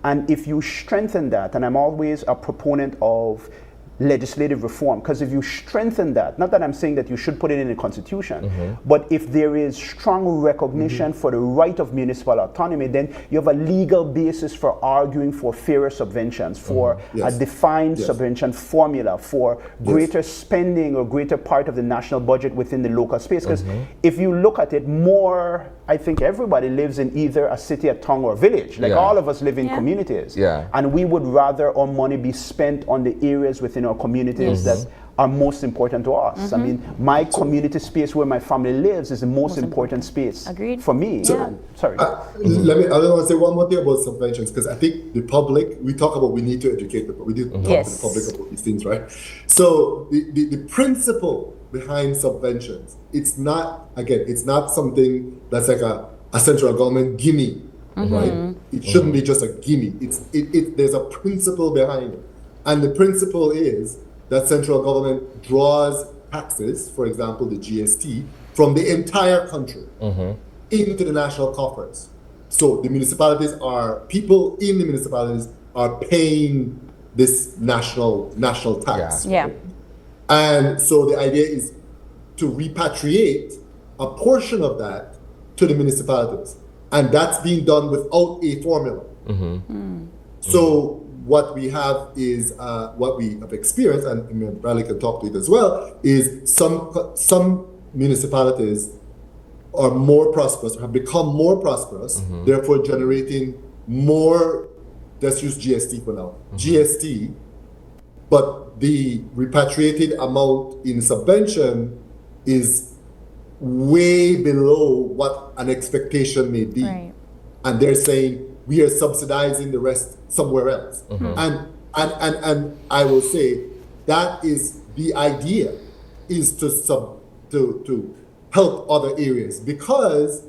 And if you strengthen that, and I'm always a proponent of legislative reform, because if you strengthen that, not that I'm saying that you should put it in the constitution, but if there is strong recognition for the right of municipal autonomy, then you have a legal basis for arguing for fairer subventions, for a defined subvention formula, for greater spending or greater part of the national budget within the local space. Because if you look at it more, I think everybody lives in either a city, a town, or a village. Like all of us live in communities. And we would rather our money be spent on the areas within our communities that are most important to us. I mean, my community space where my family lives is the most important space for me. Sorry. I want to say one more thing about subventions, because I think the public, we talk about we need to educate the public. We need to talk to the public about these things, right? So the principle behind subventions, it's not something that's like a central government gimme, right? It shouldn't be just a gimme. There's a principle behind it. And the principle is that central government draws taxes, for example, the GST, from the entire country into the national coffers. So the municipalities people in the municipalities are paying this national tax. Yeah. And so the idea is to repatriate a portion of that to the municipalities. And that's being done without a formula. So what we have is, what we have experienced, and Bradley can talk to it as well, is some municipalities are more prosperous, have become more prosperous, therefore generating more, let's use GST for now, GST, but the repatriated amount in subvention is way below what an expectation may be. Right. And they're saying we are subsidizing the rest somewhere else. And I will say that is the idea, is to help other areas, because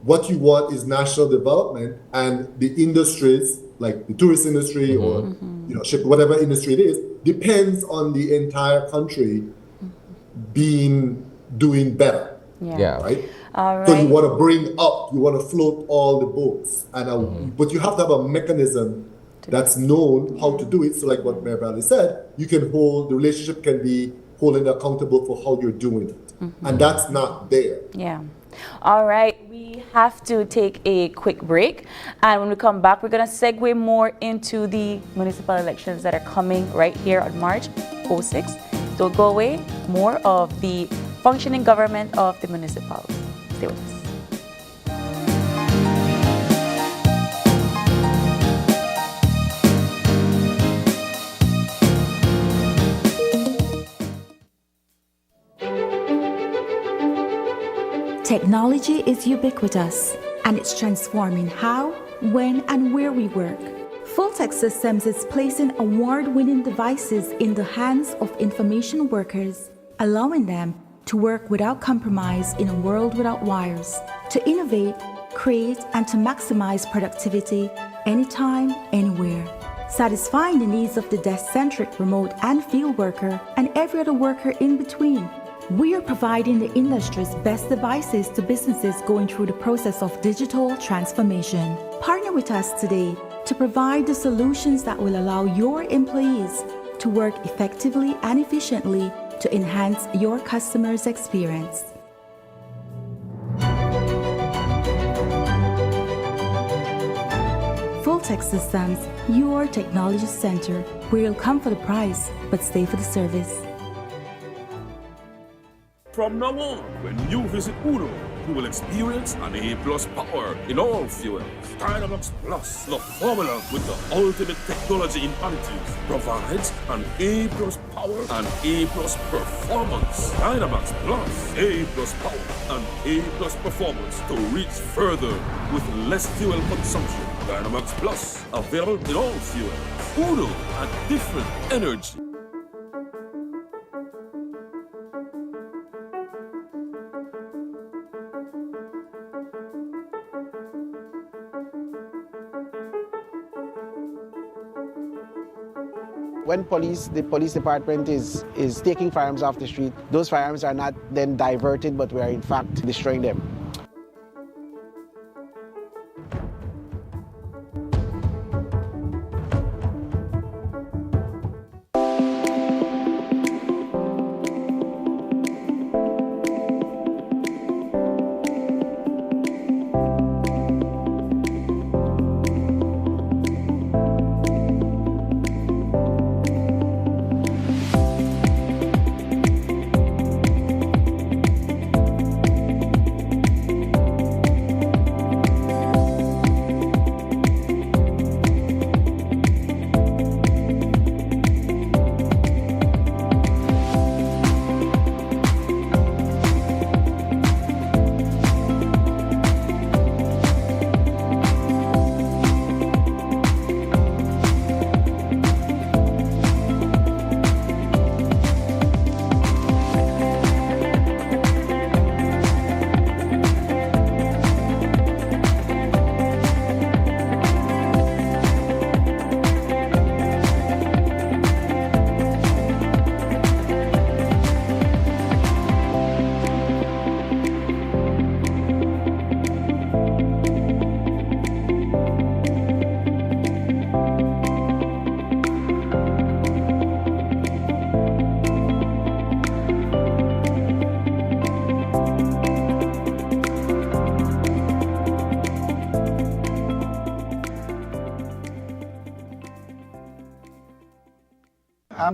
what you want is national development, and the industries like the tourist industry or ship, whatever industry it is, depends on the entire country doing better. Yeah. Right? All right. So you want to bring up, you want to float all the boats, and but you have to have a mechanism that's known how to do it. So like what Mayor Bradley said, you can the relationship can be holding accountable for how you're doing it. And that's not there. Yeah. All right. We have to take a quick break. And when we come back, we're going to segue more into the municipal elections that are coming right here on March 06. Don't go away. More of the functioning government of the municipality. Stay with us. Technology is ubiquitous, and it's transforming how, when, and where we work. Full-Tech Systems is placing award-winning devices in the hands of information workers, allowing them to work without compromise in a world without wires, to innovate, create, and to maximize productivity anytime, anywhere, satisfying the needs of the desk-centric remote and field worker and every other worker in between. We are providing the industry's best devices to businesses going through the process of digital transformation. Partner with us today to provide the solutions that will allow your employees to work effectively and efficiently to enhance your customers' experience. Full-Tech Systems, your technology center, where you'll come for the price, but stay for the service. From now on, when you visit Uno, you will experience an A+ power in all fuels. Dynamax Plus, the formula with the ultimate technology in additives, provides an A+ power and A+ performance. Dynamax Plus, A+ power and A+ performance to reach further with less fuel consumption. Dynamax Plus, available in all fuels. Uno, a different energy. When the police department is taking firearms off the street, those firearms are not then diverted, but we are in fact destroying them.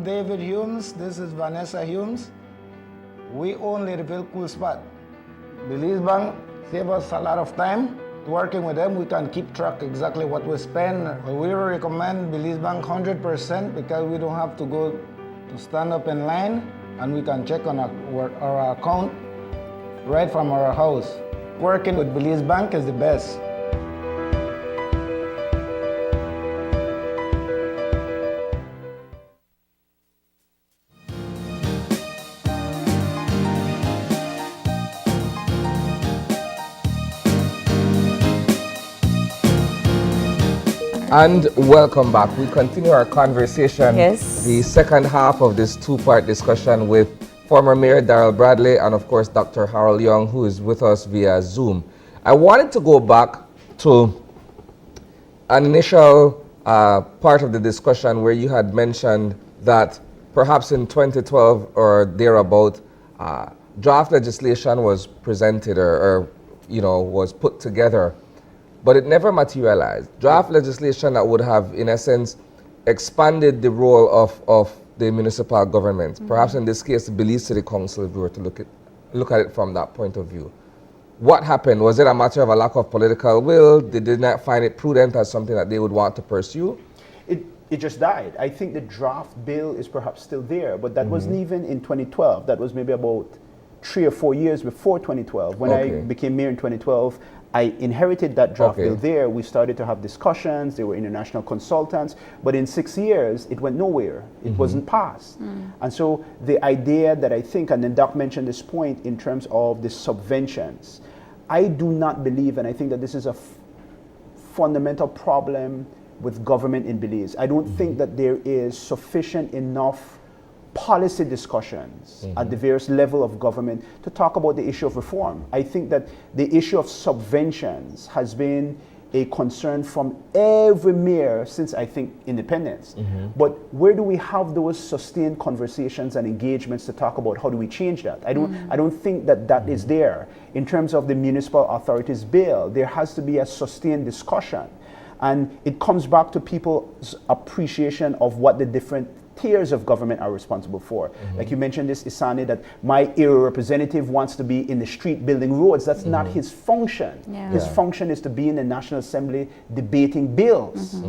David Humes, this is Vanessa Humes. We own Ladyville Cool Spot. Belize Bank save us a lot of time. Working with them, we can keep track exactly what we spend. We recommend Belize Bank 100% because we don't have to go to stand up in line, and we can check on our account right from our house. Working with Belize Bank is the best. And welcome back. We continue our conversation. Yes. The second half of this two-part discussion with former Mayor Darrell Bradley and, of course, Dr. Harold Young, who is with us via Zoom. I wanted to go back to an initial part of the discussion where you had mentioned that perhaps in 2012 or thereabout, draft legislation was presented or was put together, but it never materialized. Draft legislation that would have, in essence, expanded the role of the municipal government. Perhaps in this case, the Belize City Council, if we were to look at it from that point of view. What happened? Was it a matter of a lack of political will? They did not find it prudent as something that they would want to pursue? It just died. I think the draft bill is perhaps still there, but that wasn't even in 2012. That was maybe about 3 or 4 years before 2012. When I became mayor in 2012, I inherited that draft bill there. We started to have discussions. There were international consultants. But in 6 years, it went nowhere. It wasn't passed. And so the idea that I think, and then Doc mentioned this point in terms of the subventions, I do not believe, and I think that this is a fundamental problem with government in Belize. I don't think that there is sufficient enough policy discussions at the various level of government to talk about the issue of reform. I think that the issue of subventions has been a concern from every mayor since, I think, independence. But where do we have those sustained conversations and engagements to talk about how do we change that? I don't think that that is there. In terms of the municipal authorities bill, there has to be a sustained discussion. And it comes back to people's appreciation of what the different tiers of government are responsible for. Like you mentioned this, Isani, that my area representative wants to be in the street building roads. That's not his function. His function is to be in the National Assembly debating bills.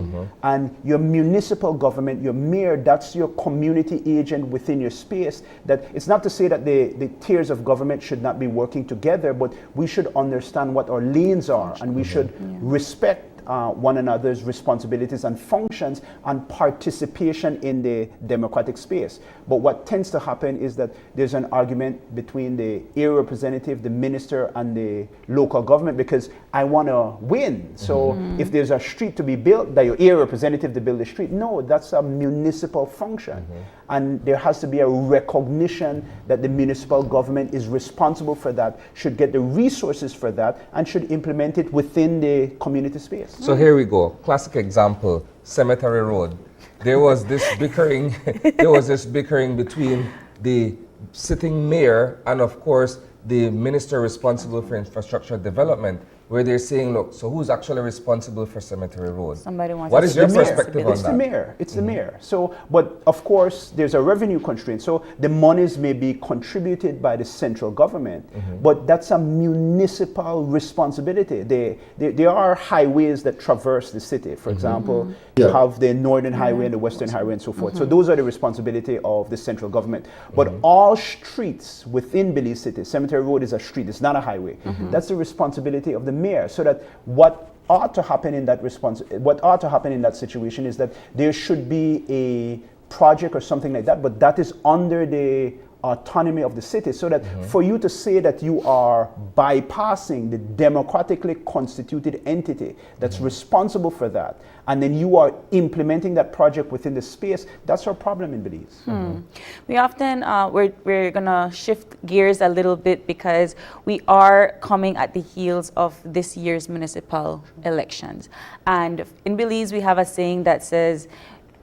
And your municipal government, your mayor, that's your community agent within your space. That it's not to say that the tiers of government should not be working together, but we should understand what our lanes are, and we should respect one another's responsibilities and functions and participation in the democratic space. But what tends to happen is that there's an argument between the area representative, the minister, and the local government because I want to win. So if there's a street to be built, that your area representative to build the street. No, that's a municipal function. And there has to be a recognition that the municipal government is responsible for that, should get the resources for that, and should implement it within the community space. So here we go. Classic example, Cemetery Road. There was this bickering, between the sitting mayor and, of course, the minister responsible for infrastructure development, where they're saying, look, so who's actually responsible for Cemetery Road? Somebody wants What is your perspective on that? It's the mayor. It's the mayor. So, but of course, there's a revenue constraint. So the monies may be contributed by the central government, but that's a municipal responsibility. There are highways that traverse the city. For example, you have the Northern Highway and the Western Highway and so forth. So those are the responsibility of the central government. But all streets within Belize City, Cemetery Road is a street. It's not a highway. That's the responsibility of the mayor. So that what ought to happen in that situation is that there should be a project or something like that, but that is under the autonomy of the city, so that for you to say that you are bypassing the democratically constituted entity that's responsible for that, and then you are implementing that project within the space, that's our problem in Belize. We often, we're gonna shift gears a little bit because we are coming at the heels of this year's municipal elections. And in Belize, we have a saying that says,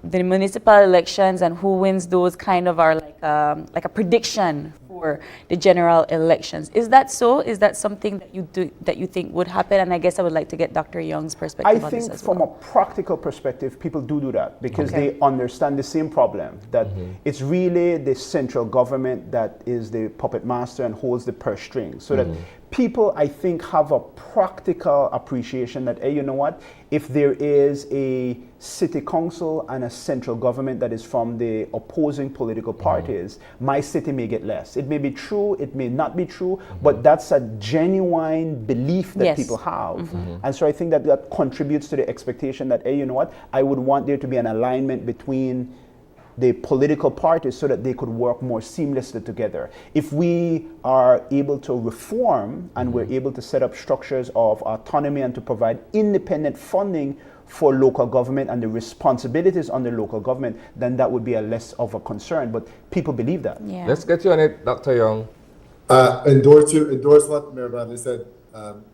the municipal elections and who wins those kind of are like a prediction before the general elections. Is that so? Is that something that you think would happen? And I guess I would like to get Dr. Young's perspective on this as well. From a practical perspective, people do that because they understand the same problem, that it's really the central government that is the puppet master and holds the purse string. So that people, I think, have a practical appreciation that, hey, you know what, if there is a city council and a central government that is from the opposing political parties, my city may get less. It may be true, it may not be true, but that's a genuine belief that people have. And so I think that contributes to the expectation that, hey, you know what, I would want there to be an alignment between the political parties so that they could work more seamlessly together. If we are able to reform and we're able to set up structures of autonomy and to provide independent funding for local government and the responsibilities on the local government, then that would be a less of a concern. But people believe that. Yeah. Let's get you on it, Dr. Young. Endorse what Mayor Bradley said.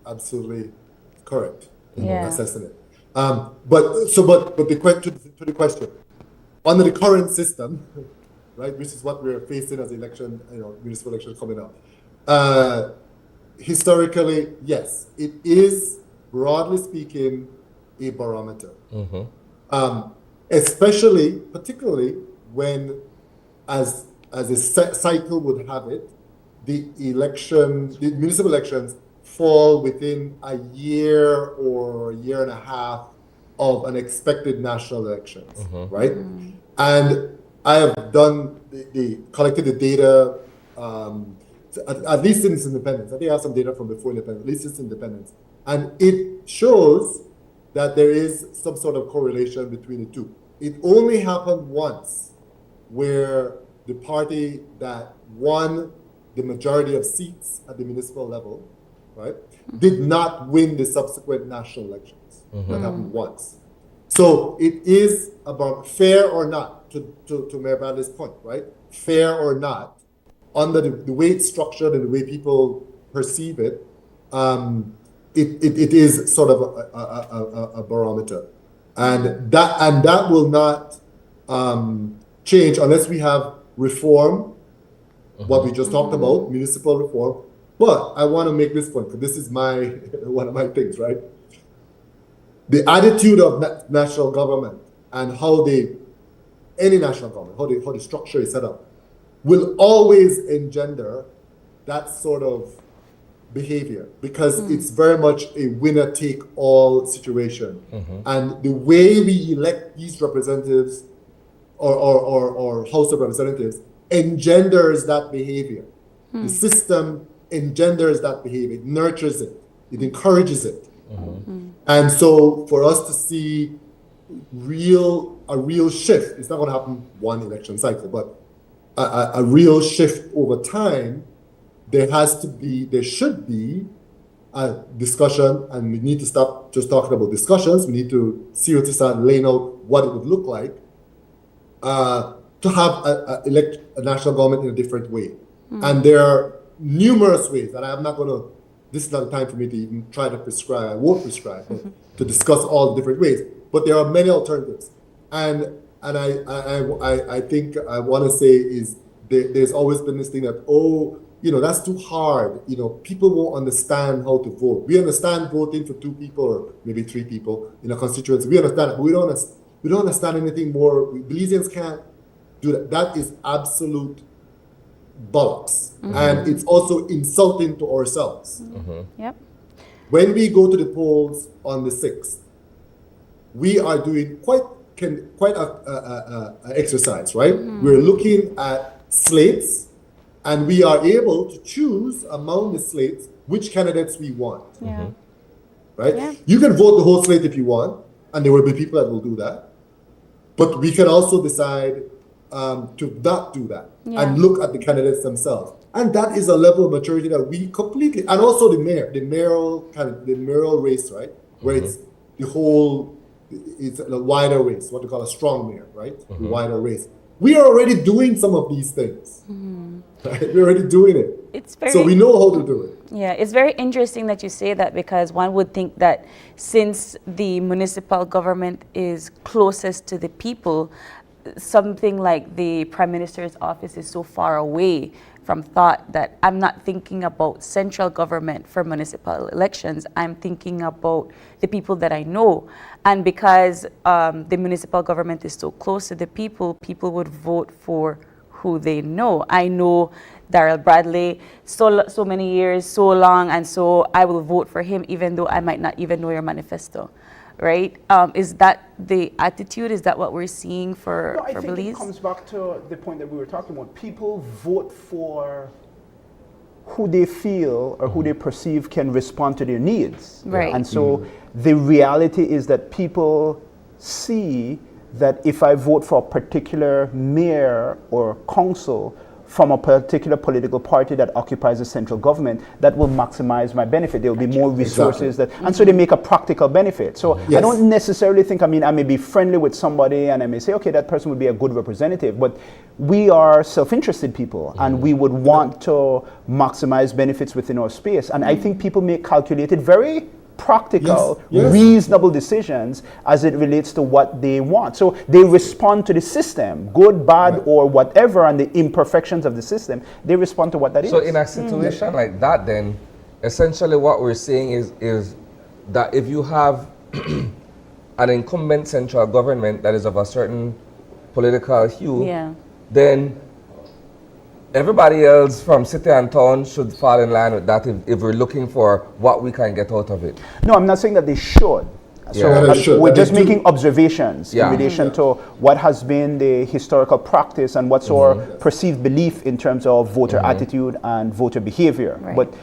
Absolutely correct. Assessing it. But the question. Under the current system, right, which is what we're facing as municipal election coming up, historically, yes, it is, broadly speaking, a barometer. Particularly when, as a cycle would have it, the municipal elections fall within a year or a year and a half of an expected national elections, right? And I have collected the data, at least since independence. I think I have some data from before independence, at least since independence. And it shows that there is some sort of correlation between the two. It only happened once where the party that won the majority of seats at the municipal level, right, did not win the subsequent national elections. That happened once. So it is about fair or not, to Mayor Bradley's point, right? Fair or not, under the way it's structured and the way people perceive it, it is sort of a barometer. And that will not change unless we have reform, what we just talked about, municipal reform. But I want to make this point, because this is one of my things, right? The attitude of national government and how any national government, how the structure is set up, will always engender that sort of behavior, because it's very much a winner-take-all situation. And the way we elect these representatives or House of Representatives engenders that behavior. The system engenders that behavior, it nurtures it, it encourages it. And so for us to see a real shift, it's not going to happen one election cycle, but a real shift over time, there should be a discussion, and we need to stop just talking about discussions. We need to seriously start laying out what it would look like to have elect a national government in a different way. And there are numerous ways, and I'm not going to, this is not the time for me to even try to prescribe, I won't prescribe, but to discuss all the different ways. But there are many alternatives. And I think I want to say is there's always been this thing that, that's too hard. People won't understand how to vote. We understand voting for 2 people or maybe 3 people in a constituency. We understand it, but we don't understand anything more. Belizeans can't do that. That is absolute bollocks. And it's also insulting to ourselves. Yep. When we go to the polls on the 6th, we are doing quite a exercise, right? We're looking at slates, and we are able to choose among the slates which candidates we want. Right? Yeah. You can vote the whole slate if you want, and there will be people that will do that. But we can also decide to not do that and look at the candidates themselves. And that is a level of maturity that we completely, and also the mayoral race, right? Where it's it's a wider race, what we call a strong mayor, right? The wider race. We are already doing some of these things. Right? We're already doing it. So we know how to do it. Yeah, it's very interesting that you say that, because one would think that since the municipal government is closest to the people, something like the Prime Minister's office is so far away from thought that I'm not thinking about central government for municipal elections. I'm thinking about the people that I know. And because the municipal government is so close to the people, people would vote for who they know. I know Darrell Bradley so many years, so long, and so I will vote for him even though I might not even know your manifesto, right? Is that the attitude? Is that what we're seeing for No, I think Belize? it comes back to the point that we were talking about. People vote for who they feel or who they perceive can respond to their needs. Right. And so the reality is that people see that if I vote for a particular mayor or council from a particular political party that occupies the central government, that will maximize my benefit. There will be more resources and so they make a practical benefit. So I don't necessarily think, I may be friendly with somebody and I may say, okay, that person would be a good representative, but we are self-interested people and we would want to maximize benefits within our space. And I think people make calculated, very practical, reasonable decisions as it relates to what they want. So they respond to the system, good, bad, or whatever, and the imperfections of the system, they respond to what that is. So in a situation like that, then, essentially what we're saying is that if you have an incumbent central government that is of a certain political hue, then everybody else from city and town should fall in line with that if we're looking for what we can get out of it. No, I'm not saying that they should. So we're just making observations in relation to what has been the historical practice and what's our perceived belief in terms of voter attitude and voter behavior. But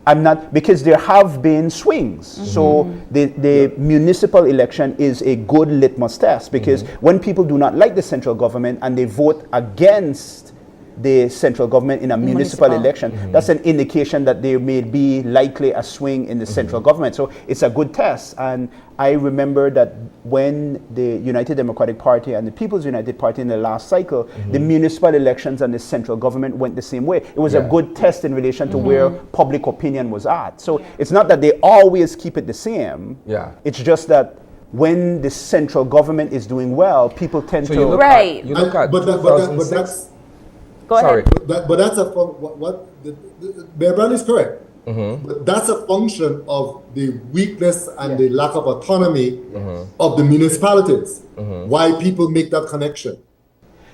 I'm not, because there have been swings. So the municipal election is a good litmus test, because when people do not like the central government and they vote against the central government in a municipal election, that's an indication that there may be likely a swing in the central government. So it's a good test. And I remember that when the United Democratic Party and the People's United Party in the last cycle, the municipal elections and the central government went the same way. It was a good test in relation to where public opinion was at. So it's not that they always keep it the same. It's just that when the central government is doing well, people tend to... You look at but that's... Go ahead. But that's Mayor Brown is correct. But that's a function of the weakness and the lack of autonomy of the municipalities. Why people make that connection.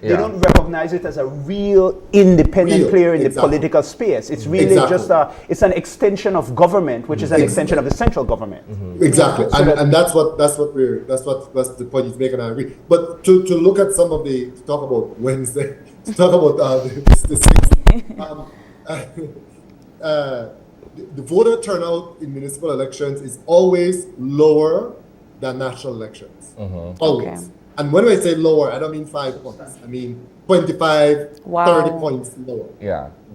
They don't recognize it as a real independent player in the political space. It's really just it's an extension of government, which is an extension of the central government. Exactly, and that's the point he's making. I agree. But to look at some of to talk about Wednesday, to talk about the voter turnout in municipal elections is always lower than national elections. Always. Okay. And when I say lower, I don't mean 5 points. I mean 25, 30 points lower.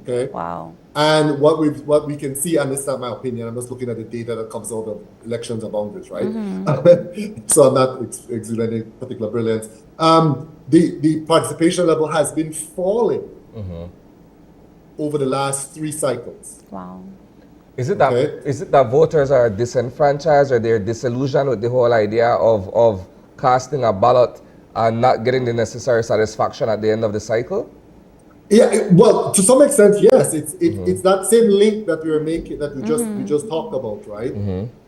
Okay. Wow. And what we can see, and this is not my opinion, I'm just looking at the data that comes out of elections and boundaries, right? So I'm not exhibiting particular brilliance. The participation level has been falling over the last 3 cycles. Wow. Is it that voters are disenfranchised, or they're disillusioned with the whole idea of casting a ballot and not getting the necessary satisfaction at the end of the cycle? Yeah, well, to some extent, yes. It's that same link that we were making, that we just talked about, right?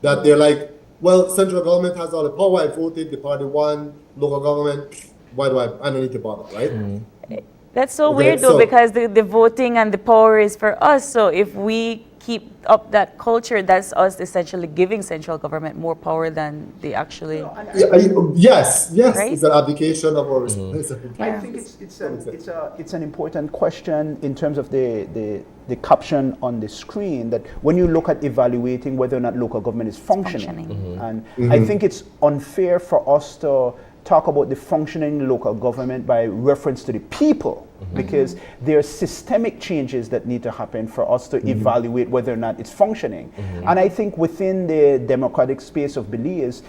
That they're like, well, central government has all the power. I voted, the party won. Local government, why do I don't need to bother, right? That's so weird though, because the voting and the power is for us. So if we keep up that culture, that's us essentially giving central government more power than they actually... Yes, right? It's an abdication of our responsibility. I think it's an important question in terms of the caption on the screen, that when you look at evaluating whether or not local government is functioning. And I think it's unfair for us to talk about the functioning local government by reference to the people, because there are systemic changes that need to happen for us to evaluate whether or not it's functioning. And I think within the democratic space of Belize,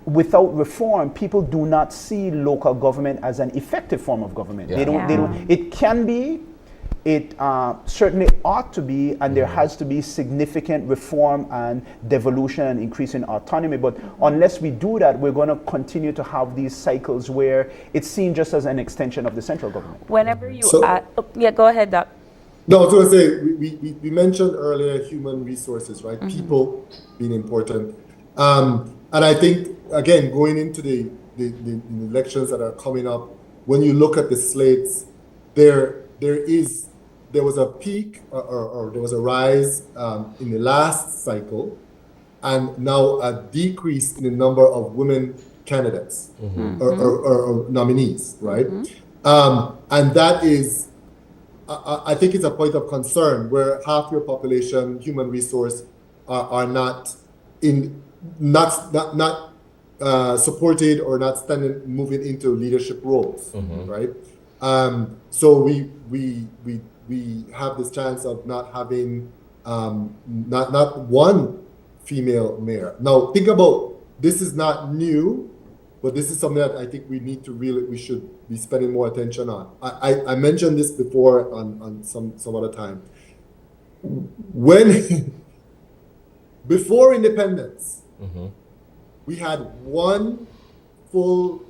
without reform, people do not see local government as an effective form of government. They don't. It can be. It certainly ought to be, and there has to be significant reform and devolution and increase in autonomy. But unless we do that, we're going to continue to have these cycles where it's seen just as an extension of the central government. Whenever you go ahead, Doc. No, I was going to say, we mentioned earlier human resources, right? People being important. And I think, again, going into the elections that are coming up, when you look at the slates, there was a peak or there was a rise in the last cycle, and now a decrease in the number of women candidates or nominees, right? And that is, I think it's a point of concern where half your population, human resource, are not supported or not moving into leadership roles, right? So we have this chance of not having not one female mayor. Now think about, this is not new, but this is something that I think we should be spending more attention on. I mentioned this before on some other time. When before independence, we had one full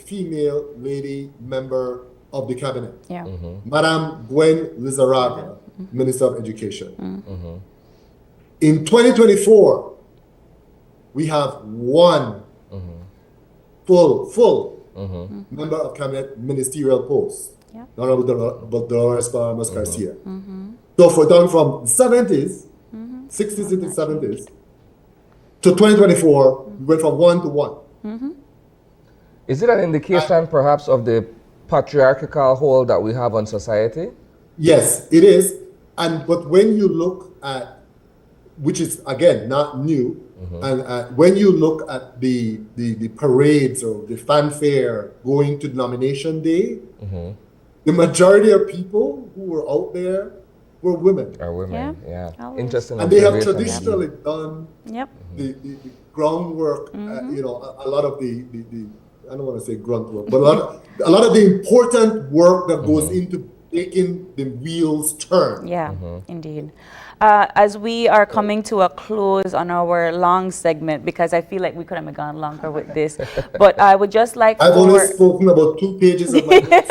female lady member of the cabinet, Madame Gwen Lizarraga, Minister of Education. In 2024, we have one full member of cabinet ministerial post, Honorable Dolores Palmas Garcia. So for down from the 70s, 60s into the 70s, to 2024, we went from 1 to 1. Is it an indication perhaps of the patriarchal hold that we have on society? Yes, it is. But when you look at, which is again not new, and when you look at the parades or the fanfare going to nomination day, the majority of people who were out there were women. Are women, yeah. Interesting. And they have traditionally done the groundwork. You know, a lot of the I don't want to say grunt work, but a lot of the important work that goes into making the wheels turn. Yeah, indeed. As we are coming to a close on our long segment, because I feel like we could have gone longer with this, but I would just like I've only spoken about 2 pages of my notes.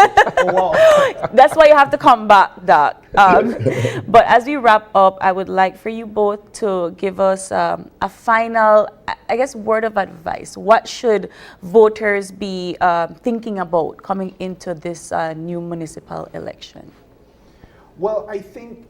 That's why you have to come back, Doc. But as we wrap up, I would like for you both to give us a final, I guess, word of advice. What should voters be thinking about coming into this new municipal election? Well, I think,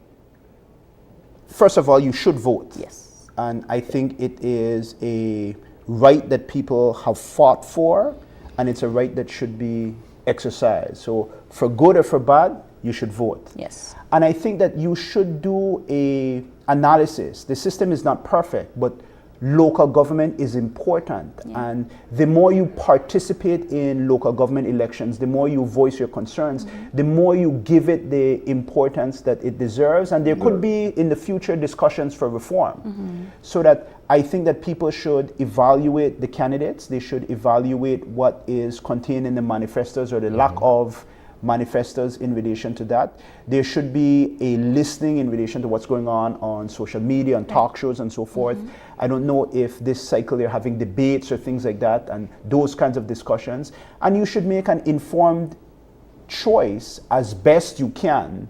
first of all, you should vote. Yes. And I think it is a right that people have fought for, and it's a right that should be exercised. So for good or for bad, you should vote. Yes. And I think that you should do a analysis. The system is not perfect, but local government is important. And the more you participate in local government elections, the more you voice your concerns, the more you give it the importance that it deserves. And there could be in the future discussions for reform. So that I think that people should evaluate the candidates. They should evaluate what is contained in the manifestos or the lack of manifestos in relation to that. There should be a listening in relation to what's going on social media, on talk shows and so forth. I don't know if this cycle they're having debates or things like that and those kinds of discussions. And you should make an informed choice as best you can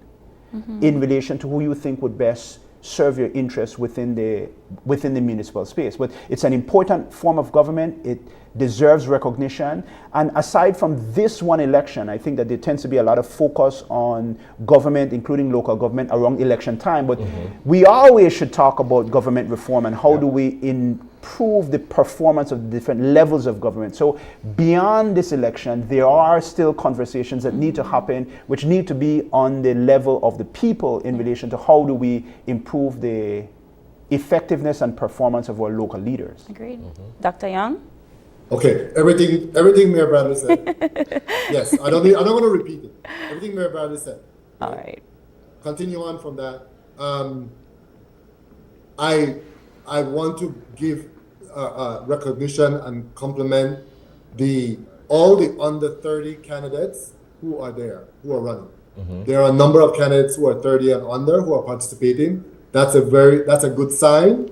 in relation to who you think would best serve your interests within the municipal space. But it's an important form of government. It deserves recognition. And aside from this one election, I think that there tends to be a lot of focus on government, including local government, around election time. But we always should talk about government reform and how do we improve the performance of the different levels of government. So beyond this election, there are still conversations that need to happen, which need to be on the level of the people in relation to how do we improve the effectiveness and performance of our local leaders. Agreed. Dr. Young? Okay, everything Mayor Bradley said. Yes, I don't want to repeat it. Everything Mayor Bradley said. All right. Continue on from that. I want to give recognition and compliment all the under 30 candidates who are there, who are running. There are a number of candidates who are 30 and under who are participating. That's a good sign.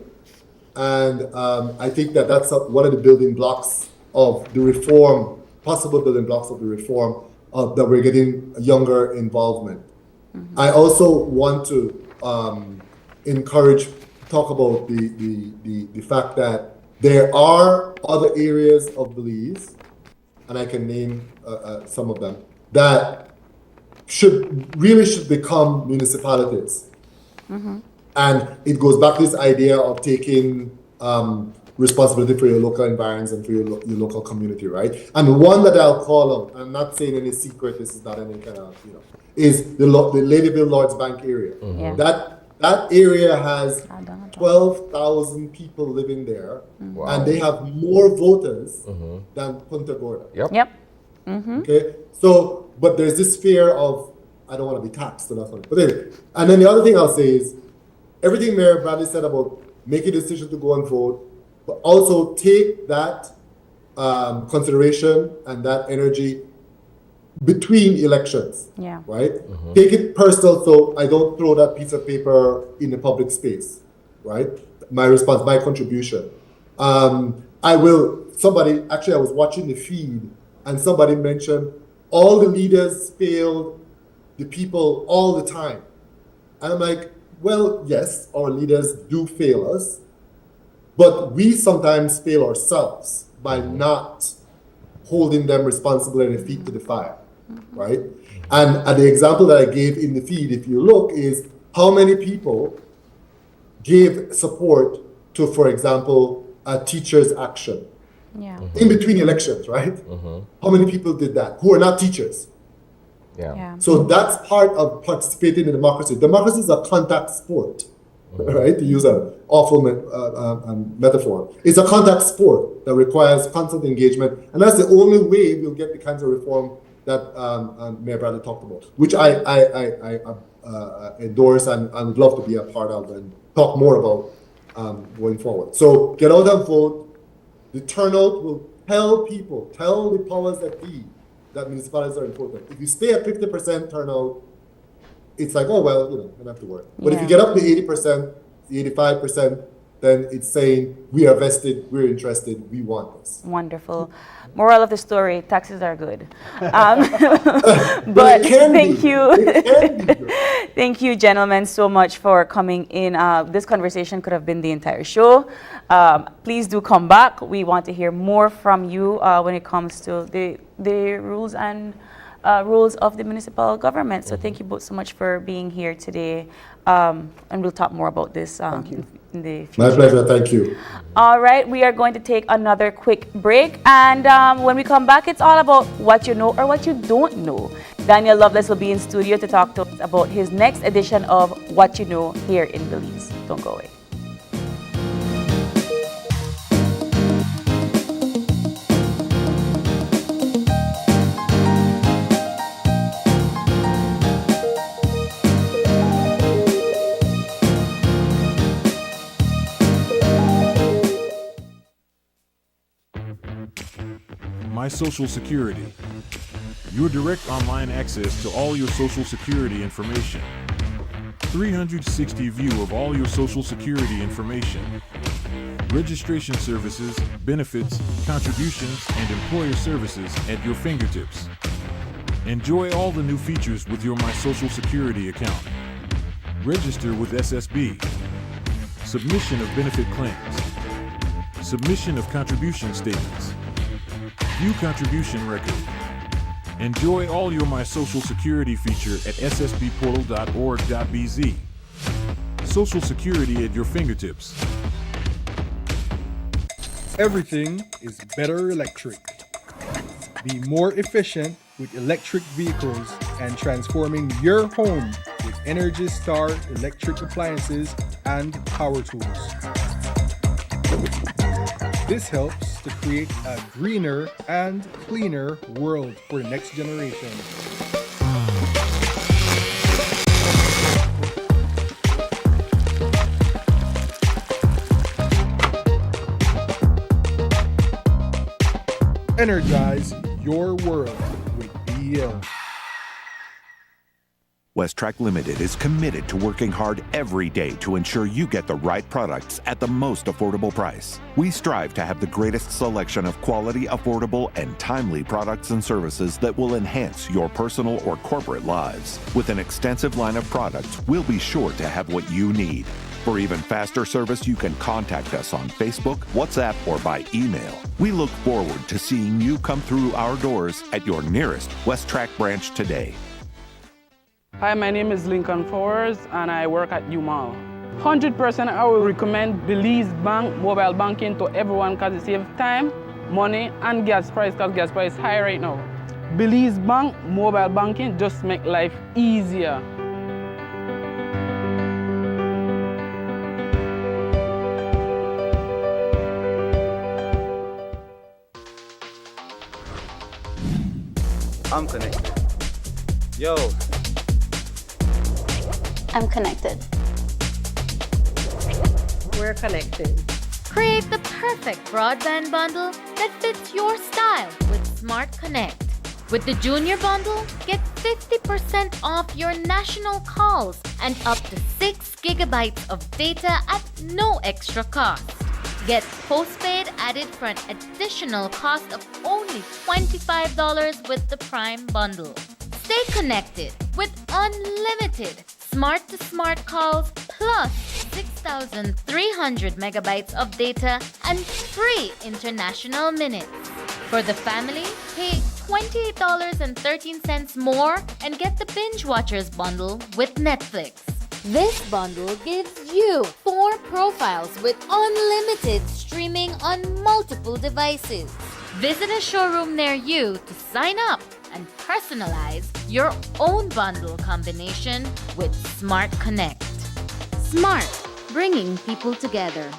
And I think that's one of the building blocks of the reform, possible building blocks of the reform, that we're getting younger involvement. I also want to talk about the fact that there are other areas of Belize, and I can name some of them, that should become municipalities. And it goes back to this idea of taking responsibility for your local environments and for your local community, right? And one that I'll call out, I'm not saying any secret, this is not any kind of, is the Ladyville Lords Bank area. That area has 12,000 people living there, and they have more voters than Punta Gorda. Okay, so, but there's this fear of, I don't want to be taxed, so that's what. But anyway, and then the other thing I'll say is, everything Mayor Bradley said about making a decision to go and vote, but also take that consideration and that energy between elections, right? Take it personal, so I don't throw that piece of paper in the public space, right? My response, my contribution. I was watching the feed, and somebody mentioned all the leaders failed the people all the time. And I'm like, well, yes, our leaders do fail us, but we sometimes fail ourselves by not holding them responsible and their feet to the fire, right? And the example that I gave in the feed, if you look, is how many people gave support to, for example, a teacher's action in between elections, right? How many people did that who are not teachers? So that's part of participating in democracy. Democracy is a contact sport, right? To use an awful metaphor. It's a contact sport that requires constant engagement, and that's the only way we'll get the kinds of reform that Mayor Bradley talked about, which I endorse and would love to be a part of and talk more about going forward. So get out and vote. The turnout will tell the powers that be, that municipalities are important. If you stay at 50% turnout, it's like, oh, well, you don't have to worry. But if you get up to 80%, 85%, then it's saying, we are vested, we're interested, we want this. Wonderful. Moral of the story, taxes are good. But thank you. Thank you, gentlemen, so much for coming in. This conversation could have been the entire show. Please do come back. We want to hear more from you when it comes to the rules and rules of the municipal government. So thank you both so much for being here today. And we'll talk more about this in the future. My pleasure, thank you. All right, we are going to take another quick break. And when we come back, it's all about what you know or what you don't know. Daniel Loveless will be in studio to talk to us about his next edition of What You Know here in Belize. Don't go away. My Social Security. Your direct online access to all your Social Security information. 360 view of all your Social Security information. Registration services, benefits, contributions, and employer services at your fingertips. Enjoy all the new features with your My Social Security account. Register with SSB. Submission of benefit claims. Submission of contribution statements. View contribution record. Enjoy all your My Social Security feature at ssbportal.org.bz. Social Security at your fingertips. Everything is better electric. Be more efficient with electric vehicles and transforming your home with Energy Star electric appliances and power tools. This helps to create a greener and cleaner world for the next generation. Energize your world with BL. Westtrack Limited is committed to working hard every day to ensure you get the right products at the most affordable price. We strive to have the greatest selection of quality, affordable, and timely products and services that will enhance your personal or corporate lives. With an extensive line of products, we'll be sure to have what you need. For even faster service, you can contact us on Facebook, WhatsApp, or by email. We look forward to seeing you come through our doors at your nearest Westtrack branch today. Hi, my name is Lincoln Fowers and I work at UMall. 100% I will recommend Belize Bank mobile banking to everyone because it saves time, money, and gas price because gas price is high right now. Belize Bank mobile banking just make life easier. I'm connected. Yo. I'm connected. We're connected. Create the perfect broadband bundle that fits your style with Smart Connect. With the Junior Bundle, get 50% off your national calls and up to 6 gigabytes of data at no extra cost. Get postpaid added for an additional cost of only $25 with the Prime Bundle. Stay connected with unlimited smart-to-smart calls plus 6,300 megabytes of data and free international minutes. For the family, pay $28.13 more and get the Binge Watchers bundle with Netflix. This bundle gives you 4 profiles with unlimited streaming on multiple devices. Visit a showroom near you to sign up and personalize your own bundle combination with Smart Connect. Smart, bringing people together.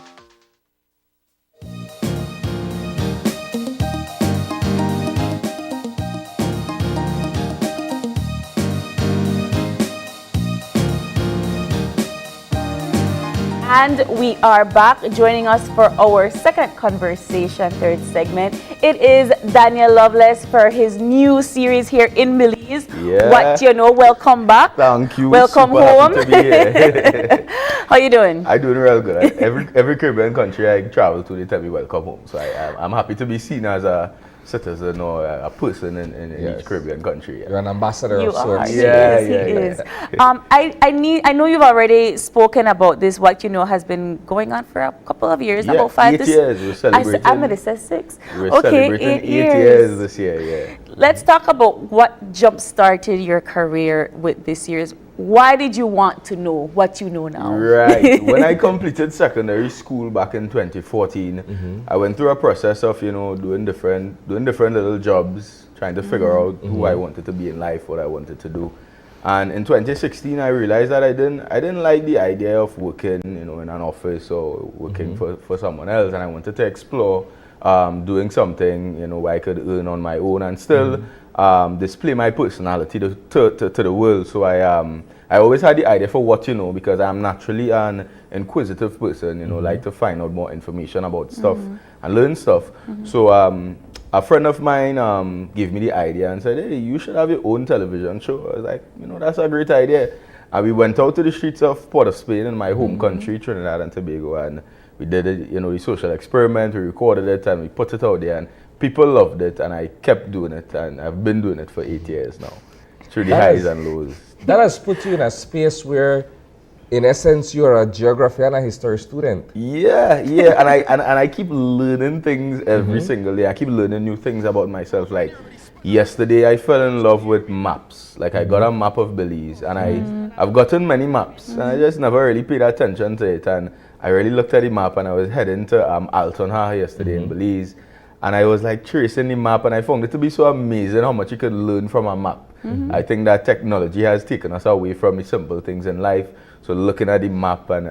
And we are back. Joining us for our second conversation, third segment, it is Daniel Loveless for his new series here in Belize. Yeah. What You Know. Welcome back. Thank you. Welcome Super home. happy to be here. How you doing? I'm doing real good. Every Caribbean country I travel to, they tell me welcome home. So I'm happy to be seen as a citizen or a person in each Caribbean country. Yeah. You're an ambassador of sorts. He is. I know you've already spoken about this. What You Know has been going on for a couple of years, about 5 8 years. We're celebrating. I'm going to say 6. We're okay, celebrating 8 years this year. Yeah. Let's talk about what jump-started your career with this year's. Why did you want to know what you know now? Right. When I completed secondary school back in 2014, I went through a process of, doing different little jobs, trying to figure out who I wanted to be in life, what I wanted to do. And in 2016, I realized that I didn't like the idea of working, in an office or working for someone else, and I wanted to explore doing something, where I could earn on my own and still display my personality to the world. So I always had the idea for what you know, because I'm naturally an inquisitive person, like to find out more information about stuff and learn stuff. So a friend of mine gave me the idea and said, hey, you should have your own television show. I was like, that's a great idea. And we went out to the streets of Port of Spain in my home country, Trinidad and Tobago, and we did it, the social experiment, we recorded it and we put it out there, and people loved it, and I kept doing it, and I've been doing it for 8 years now, through the highs and lows. That has put you in a space where, in essence, you're a geography and a history student. Yeah, and I keep learning things every single day. I keep learning new things about myself. Like yesterday, I fell in love with maps. Like I got a map of Belize, and I've gotten many maps, and I just never really paid attention to it. And I really looked at the map, and I was heading to Alton Har yesterday in Belize, and I was like tracing the map, and I found it to be so amazing how much you could learn from a map. I think that technology has taken us away from the simple things in life. So looking at the map and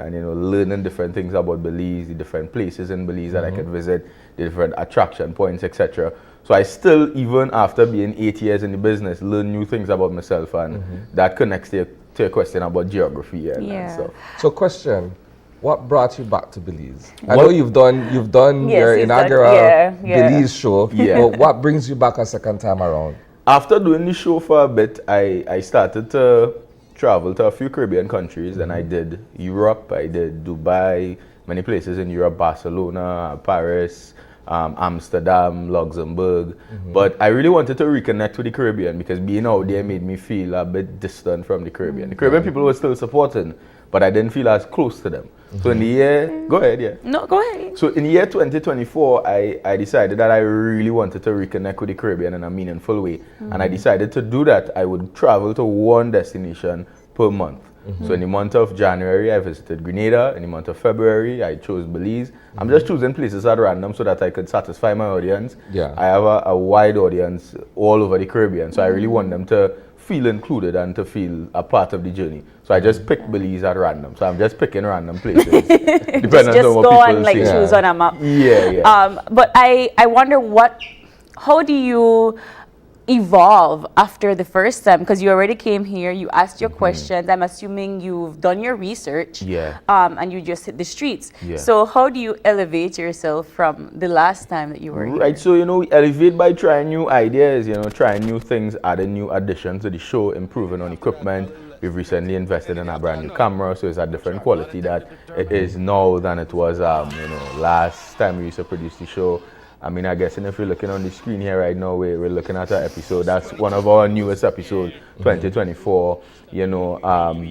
learning different things about Belize, the different places in Belize that I could visit, the different attraction points, etc. So I still, even after being 8 years in the business, learn new things about myself, and that connects to your question about geography and stuff. So question, what brought you back to Belize? I know you've done your inaugural Belize show, but what brings you back a second time around? After doing the show for a bit, I started to traveled to a few Caribbean countries, and I did Europe, I did Dubai, many places in Europe, Barcelona, Paris, Amsterdam, Luxembourg. But I really wanted to reconnect with the Caribbean because being out there made me feel a bit distant from the Caribbean. The Caribbean people were still supporting, but I didn't feel as close to them. So in the year, go ahead, yeah. No, go ahead. So in the year 2024, I decided that I really wanted to reconnect with the Caribbean in a meaningful way. And I decided to do that. I would travel to one destination per month. So in the month of January, I visited Grenada. In the month of February, I chose Belize. I'm just choosing places at random so that I could satisfy my audience. Yeah. I have a wide audience all over the Caribbean, so I really want them to feel included and to feel a part of the journey. So I just picked Belize at random. So I'm just picking random places. Depending just on what go people and like say. choose on a map. Yeah. But I wonder how do you evolve after the first time? Because you already came here, you asked your questions. I'm assuming you've done your research. Yeah. And you just hit the streets. Yeah. So how do you elevate yourself from the last time that you were here? Right, so we elevate by trying new ideas, trying new things, adding new additions to the show, improving on equipment. We've recently invested in a brand new camera, so it's a different quality that it is now than it was last time we used to produce the show. I mean, I guess, and if you're looking on the screen here right now, we're looking at an episode. That's one of our newest episodes, 2024.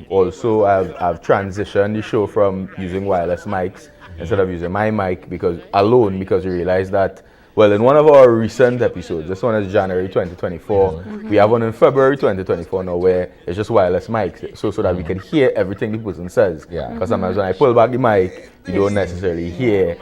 Also, I've transitioned the show from using wireless mics instead of using my mic because we realized that, well, in one of our recent episodes, this one is January 2024, we have one in February 2024 now where it's just wireless mics, so that we can hear everything the person says. Because sometimes when I pull back the mic, you don't necessarily hear.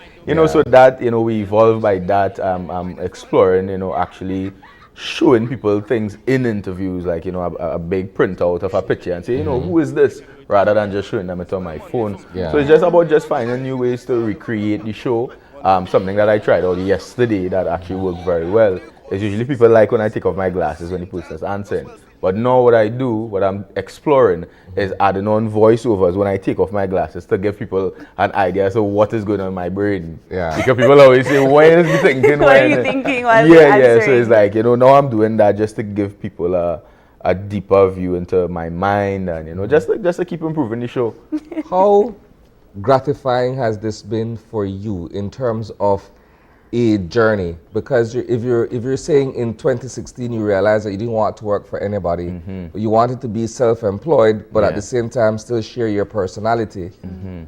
So that, we evolved by that. I'm exploring, actually showing people things in interviews, like, a big printout of a picture and say, who is this? Rather than just showing them it on my phone. Yeah. So it's just about just finding new ways to recreate the show. Something that I tried out yesterday that actually worked very well is usually people like when I take off my glasses when the person is answering. But now what I'm exploring is adding on voiceovers when I take off my glasses to give people an idea as to what is going on in my brain. Yeah. Because people always say, what is he thinking? What are you thinking while you're answering? So it's like, now I'm doing that just to give people a deeper view into my mind and, just to keep improving the show. How gratifying has this been for you in terms of a journey? Because if you're saying in 2016 you realized that you didn't want to work for anybody, but you wanted to be self-employed, but at the same time still share your personality.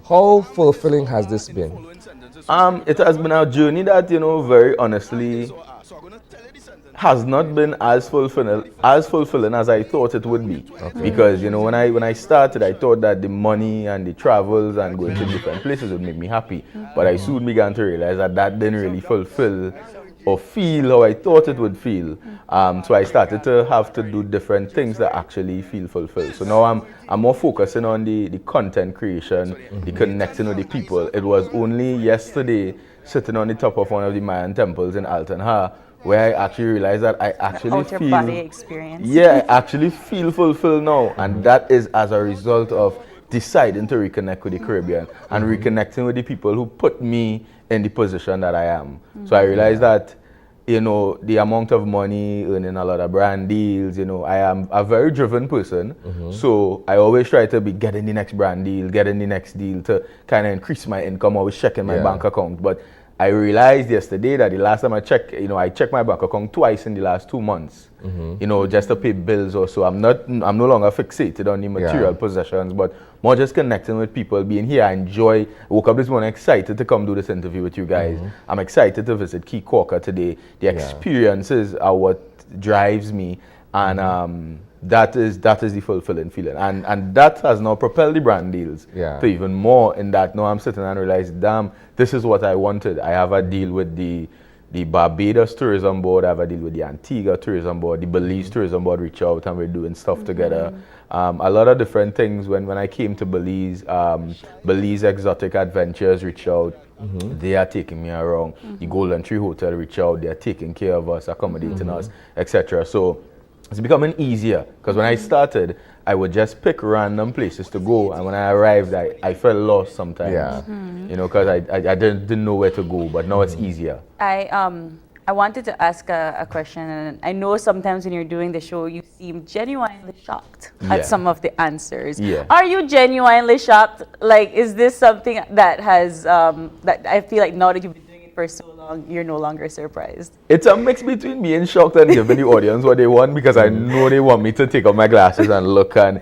How fulfilling has this been? It has been a journey that, very honestly, has not been as fulfilling as I thought it would be. Okay. Because when I started, I thought that the money and the travels and going to different places would make me happy. But I soon began to realize that didn't really fulfill or feel how I thought it would feel. So I started to have to do different things that actually feel fulfilled. So now I'm more focusing on the content creation, the connecting with the people. It was only yesterday sitting on the top of one of the Mayan temples in Alton Ha where I actually realized that I actually feel body experience. Yeah, I actually feel fulfilled now, and that is as a result of deciding to reconnect with the Caribbean and reconnecting with the people who put me in the position that I am. So I realized that, the amount of money, earning a lot of brand deals, I am a very driven person. So I always try to be getting the next brand deal, getting the next deal to kind of increase my income, always checking my bank account. But I realized yesterday that the last time I checked, I checked my bank account twice in the last 2 months, just to pay bills or so. I'm no longer fixated on the material possessions, but more just connecting with people, being here. I woke up this morning excited to come do this interview with you guys. I'm excited to visit Key Corker today. The experiences are what drives me, and that is the fulfilling feeling. And that has now propelled the brand deals to even more in that now I'm sitting and realize, damn, this is what I wanted. I have a deal with the Barbados Tourism Board, I have a deal with the Antigua Tourism Board, the Belize Tourism Board reach out and we're doing stuff together. A lot of different things. When I came to Belize, Belize Exotic Adventures reached out. They are taking me around. The Golden Tree Hotel reached out. They are taking care of us, accommodating us, etc. So it's becoming easier, because when I started, I would just pick random places to go, and when I arrived, I felt lost sometimes. Because I didn't know where to go, but now it's easier. I wanted to ask a question, and I know sometimes when you're doing the show, you seem genuinely shocked at some of the answers. Yeah. Are you genuinely shocked? Like, is this something that has, that I feel like now that you've been doing it for so long, you're no longer surprised? It's a mix between being shocked and giving the audience what they want, because I know they want me to take off my glasses and look, and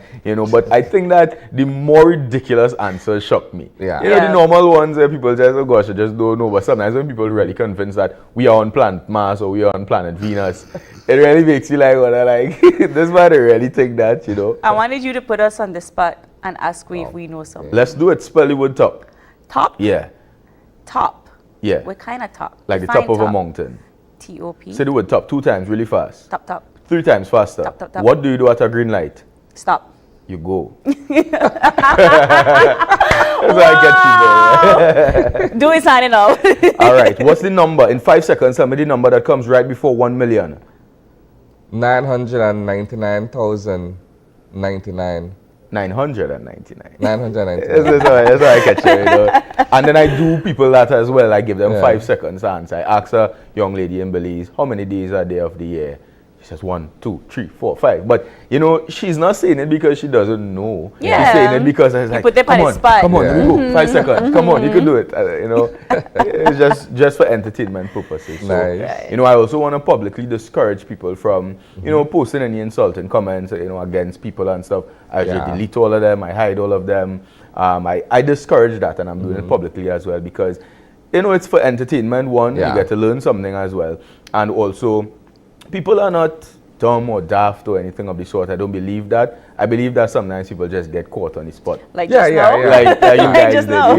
but I think that the more ridiculous answers shock me. Yeah. The normal ones where people just, oh gosh, I just don't know. But sometimes when people are really convinced that we are on planet Mars or we are on planet Venus, it really makes you like, this man really think that, I wanted you to put us on the spot and ask if we know something. Let's do it. Spell the word top. Top? Yeah. Top. Yeah. What kind of top? Like the Define top of a mountain. T-O-P. Say the word top 2 times really fast. Top, top. 3 times faster. Top, top, top. What do you do at a green light? Stop. You go. That's how I get people. Do it signing off. All right. What's the number? In 5 seconds, tell me the number that comes right before 1 million. 999,099. 999. 999. That's how I catch you. And then I do people that as well. I give them 5 seconds to answer. I ask a young lady in Belize, how many days are there of the year? She says 1, 2, 3, 4, 5. But she's not saying it because she doesn't know. Yeah. She's saying it because it's like, put them come on on, the spot. come on, here we go. 5 seconds. Come on, you can do it. It's just for entertainment purposes. So, Nice. I also want to publicly discourage people from, posting any insulting comments, against people and stuff. I just delete all of them. I hide all of them. I discourage that, and I'm doing it publicly as well, because, it's for entertainment. One, you get to learn something as well. And also, people are not dumb or daft or anything of the sort. I don't believe that. I believe that sometimes people just get caught on the spot. Like just now? Like you guys just did. now.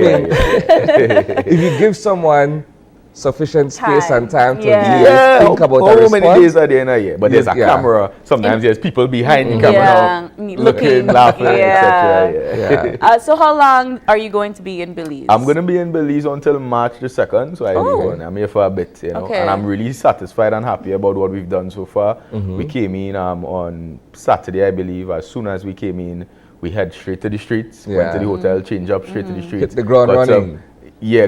If you give someone sufficient space and time to Yeah. think about a how response. many days are there in a year? But there's a camera. Sometimes there's people behind the camera now, looking, laughing, etc. So how long are you going to be in Belize? I'm going to be in Belize until March the 2nd. So I'm here for a bit, Okay. And I'm really satisfied and happy about what we've done so far. We came in on Saturday, I believe. As soon as we came in, we head straight to the streets, went to the hotel, changed up straight to the streets. Hit the ground running.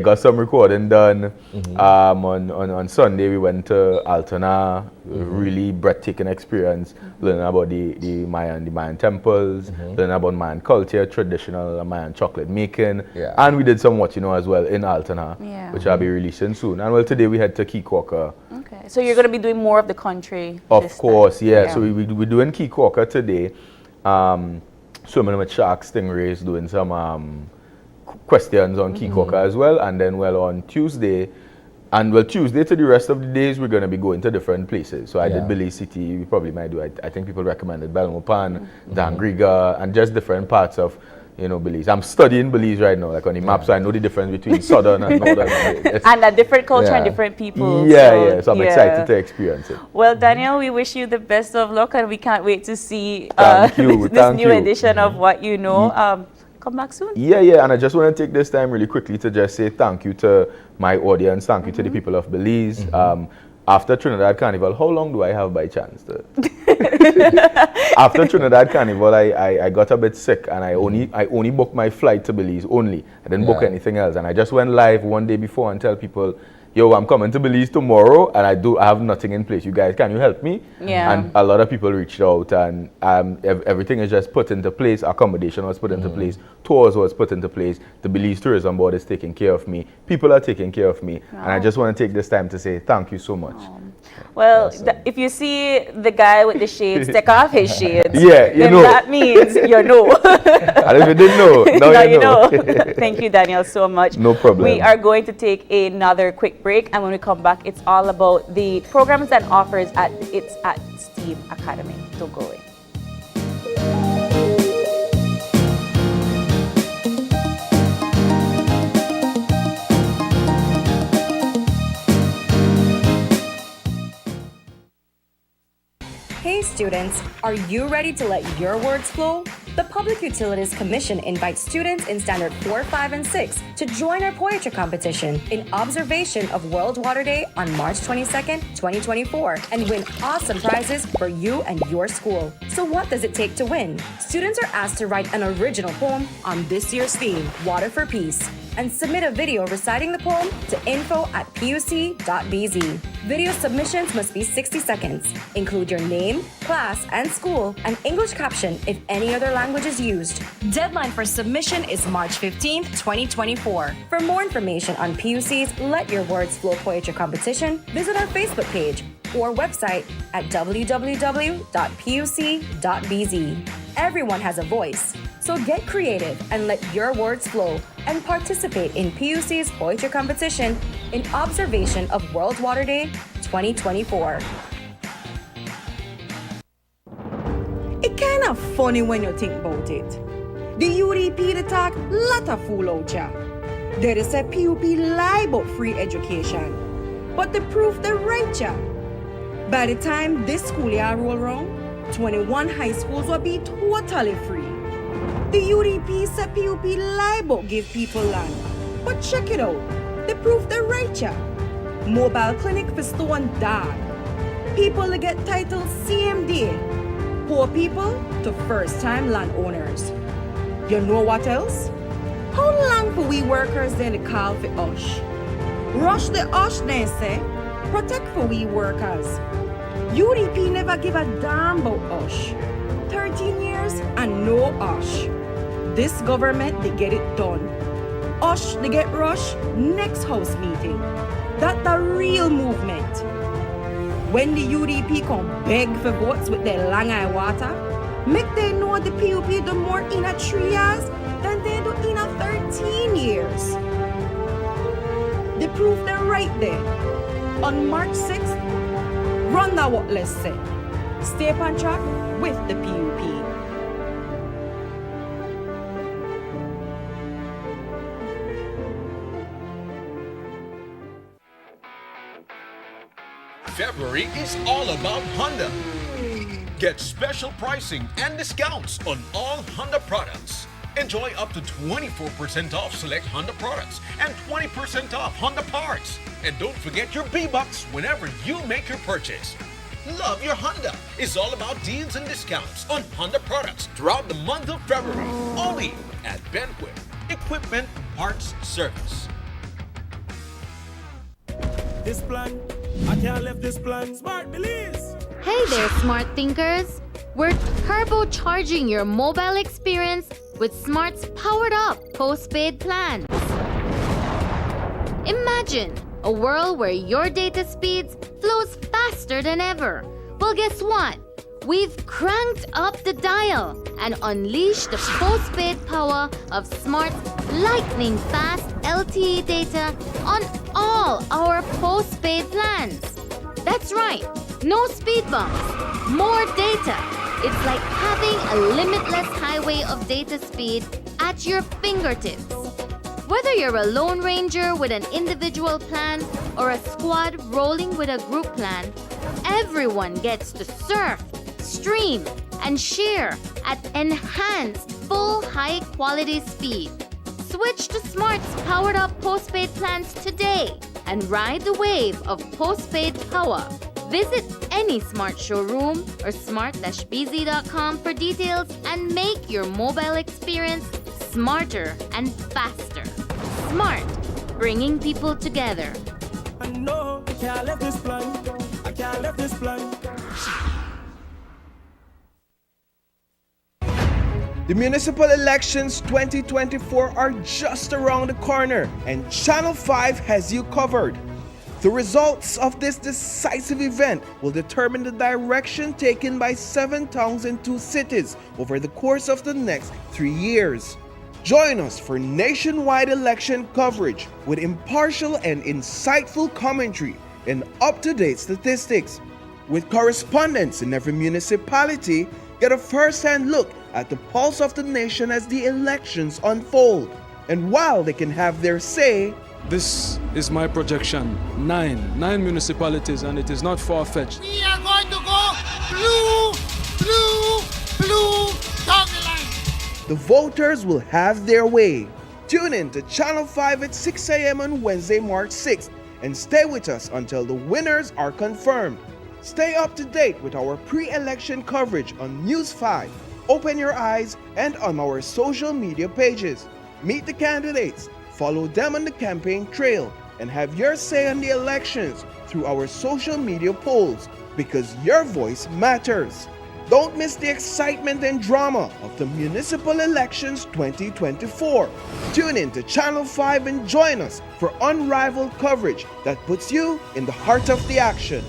Got some recording done. On Sunday, we went to Altona, really breathtaking experience, learning about the Mayan temples, learning about Mayan culture, traditional Mayan chocolate making, and we did some watching as well in Altona, which I'll be releasing soon. And today we head to Kikoka. Okay, so you're going to be doing more of the country. Of course, So we're doing Kikoka today, swimming with sharks, stingrays, doing some questions on Kikoka as well, and then on Tuesday Tuesday to the rest of the days we're going to be going to different places. So I did Belize City, we probably might do, I think people recommended Belmopan, Dangriga, and just different parts of Belize. I'm studying Belize right now, like on the map, so I know the difference between southern and northern. And a different culture and different people. So I'm excited to experience it. Well, Daniel, we wish you the best of luck, and we can't wait to see this new edition of What You Know. Come back soon. And I just want to take this time really quickly to just say thank you to my audience, thank you to the people of Belize. After Trinidad Carnival, how long do I have by chance? After Trinidad Carnival, I got a bit sick, and I only booked my flight to Belize only. I didn't book anything else, and I just went live one day before and tell people, yo, I'm coming to Belize tomorrow, and I have nothing in place. You guys, can you help me? And a lot of people reached out, and everything is just put into place. Accommodation was put into place. Tours was put into place. The Belize Tourism Board is taking care of me. People are taking care of me. And I just want to take this time to say thank you so much. Well, if you see the guy with the shades, take off his shades. Then that means you know. And if you didn't know, now you know. Thank you, Daniel, so much. No problem. We are going to take another quick break, and when we come back, it's all about the programs and offers at STEAM Academy. Don't go away. Hey students, are you ready to let your words flow? The Public Utilities Commission invites students in Standard 4, 5, and 6 to join our poetry competition in observation of World Water Day on March 22nd, 2024, and win awesome prizes for you and your school. So what does it take to win? Students are asked to write an original poem on this year's theme, Water for Peace. and submit a video reciting the poem to info@puc.bz. Video submissions must be 60 seconds. Include your name, class, and school, and English caption if any other language is used. Deadline for submission is March 15th, 2024. For more information on PUC's Let Your Words Flow Poetry Competition, visit our Facebook page or website at www.puc.bz. Everyone has a voice, so get creative and let your words flow and participate in PUC's poetry competition in observation of World Water Day 2024. It kind of funny when you think about it. The UDP the talk lot of fool out ya. They say PUP lie about free education, but the proof they right ya. By the time this school year roll around, 21 high schools will be totally free. The UDP said PUP lie about give people land, but check it out, the proof they right ya. Mobile clinic for Stone Dog. People that get title same day. Poor people to first-time landowners. You know what else? How long for we workers then to call for USH? Rush the USH then say, protect for we workers. UDP never give a damn about USH. 13 years and no USH. This government, they get it done. USH, they get rush next house meeting. That's the real movement. When the UDP come beg for votes with their long eye water, make they know the PUP do more in a 3 years than they do in a 13 years. The proof they're right there. On March 6th, run that what let's say. Stay on track with the PUP. February is all about Honda. Get special pricing and discounts on all Honda products. Enjoy up to 24% off select Honda products and 20% off Honda parts. And don't forget your B-Bucks whenever you make your purchase. Love your Honda. It's all about deals and discounts on Honda products throughout the month of February. Only at Benquit Equipment Parts Service. This plan, I can't leave this plan. Smart Belize. Hey there, smart thinkers. We're turbocharging your mobile experience with Smart's powered up postpaid plans. Imagine a world where your data speeds flows faster than ever. Well, guess what? We've cranked up the dial and unleashed the postpaid power of Smart's lightning fast LTE data on all our postpaid plans. That's right, no speed bumps, more data. It's like having a limitless highway of data speed at your fingertips. Whether you're a lone ranger with an individual plan or a squad rolling with a group plan, everyone gets to surf, stream, and share at enhanced full high-quality speed. Switch to Smart's powered-up postpaid plans today and ride the wave of postpaid power. Visit any Smart showroom or smart-bz.com for details and make your mobile experience smarter and faster. Smart, bringing people together. I know I can't leave this plan. I can't leave this plan. The municipal elections 2024 are just around the corner, and Channel 5 has you covered. The results of this decisive event will determine the direction taken by 7 towns and 2 cities over the course of the next 3 years. Join us for nationwide election coverage with impartial and insightful commentary and up-to-date statistics. With correspondents in every municipality, get a first-hand look at the pulse of the nation as the elections unfold. And while they can have their say, this is my projection. 9 municipalities, and it is not far-fetched. We are going to go blue, down the line. The voters will have their way. Tune in to Channel 5 at 6 a.m. on Wednesday, March 6th, and stay with us until the winners are confirmed. Stay up to date with our pre-election coverage on News 5, Open Your Eyes, and on our social media pages. Meet the candidates, follow them on the campaign trail, and have your say on the elections through our social media polls, because your voice matters. Don't miss the excitement and drama of the Municipal Elections 2024. Tune in to Channel 5 and join us for unrivaled coverage that puts you in the heart of the action.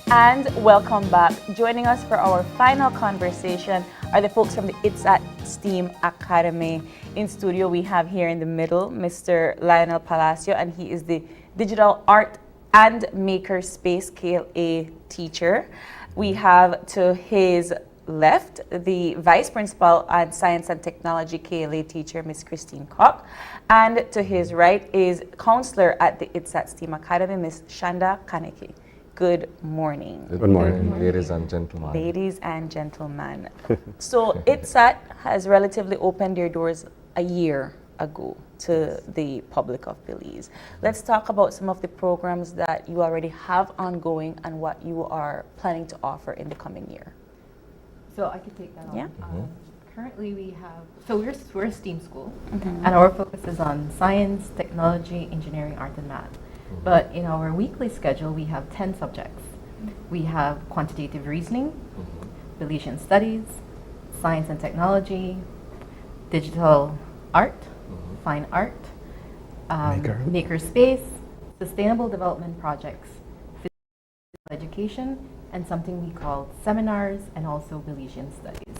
And welcome back. Joining us for our final conversation are the folks from the It's at STEAM Academy. In studio, we have here in the middle Mr. Lionel Palacio, and he is the Digital Art and Maker Space KLA teacher. We have to his left the Vice Principal and Science and Technology KLA teacher, Miss Christine Koch. And to his right is counselor at the It's at STEAM Academy, Miss Shanda Kaneki. Good morning. Good morning, ladies and gentlemen. Ladies and gentlemen. So ITSAT has relatively opened their doors a year ago to the public of Belize. Let's talk about some of the programs that you already have ongoing and what you are planning to offer in the coming year. So I could take that on. Yeah. Currently we have, so we're a STEAM school, and our focus is on science, technology, engineering, art, and math. But in our weekly schedule, we have 10 subjects. We have quantitative reasoning, Belizean studies, science and technology, digital art, fine art, maker space, sustainable development projects, physical education, and something we call seminars, and also Belizean studies.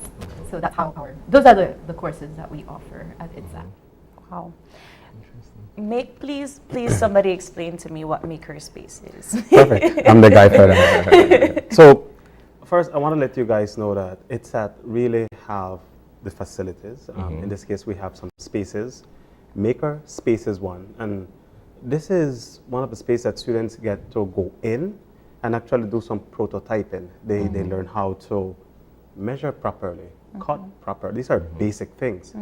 So that's how those are the courses that we offer at ITSAT. Wow. Please somebody explain to me what Makerspace is. Perfect. I'm the guy for that. So first, I want to let you guys know that ITSAT really have the facilities. In this case, we have some spaces. Maker Space is one. And this is one of the spaces that students get to go in and actually do some prototyping. They learn how to measure properly, cut properly. These are basic things.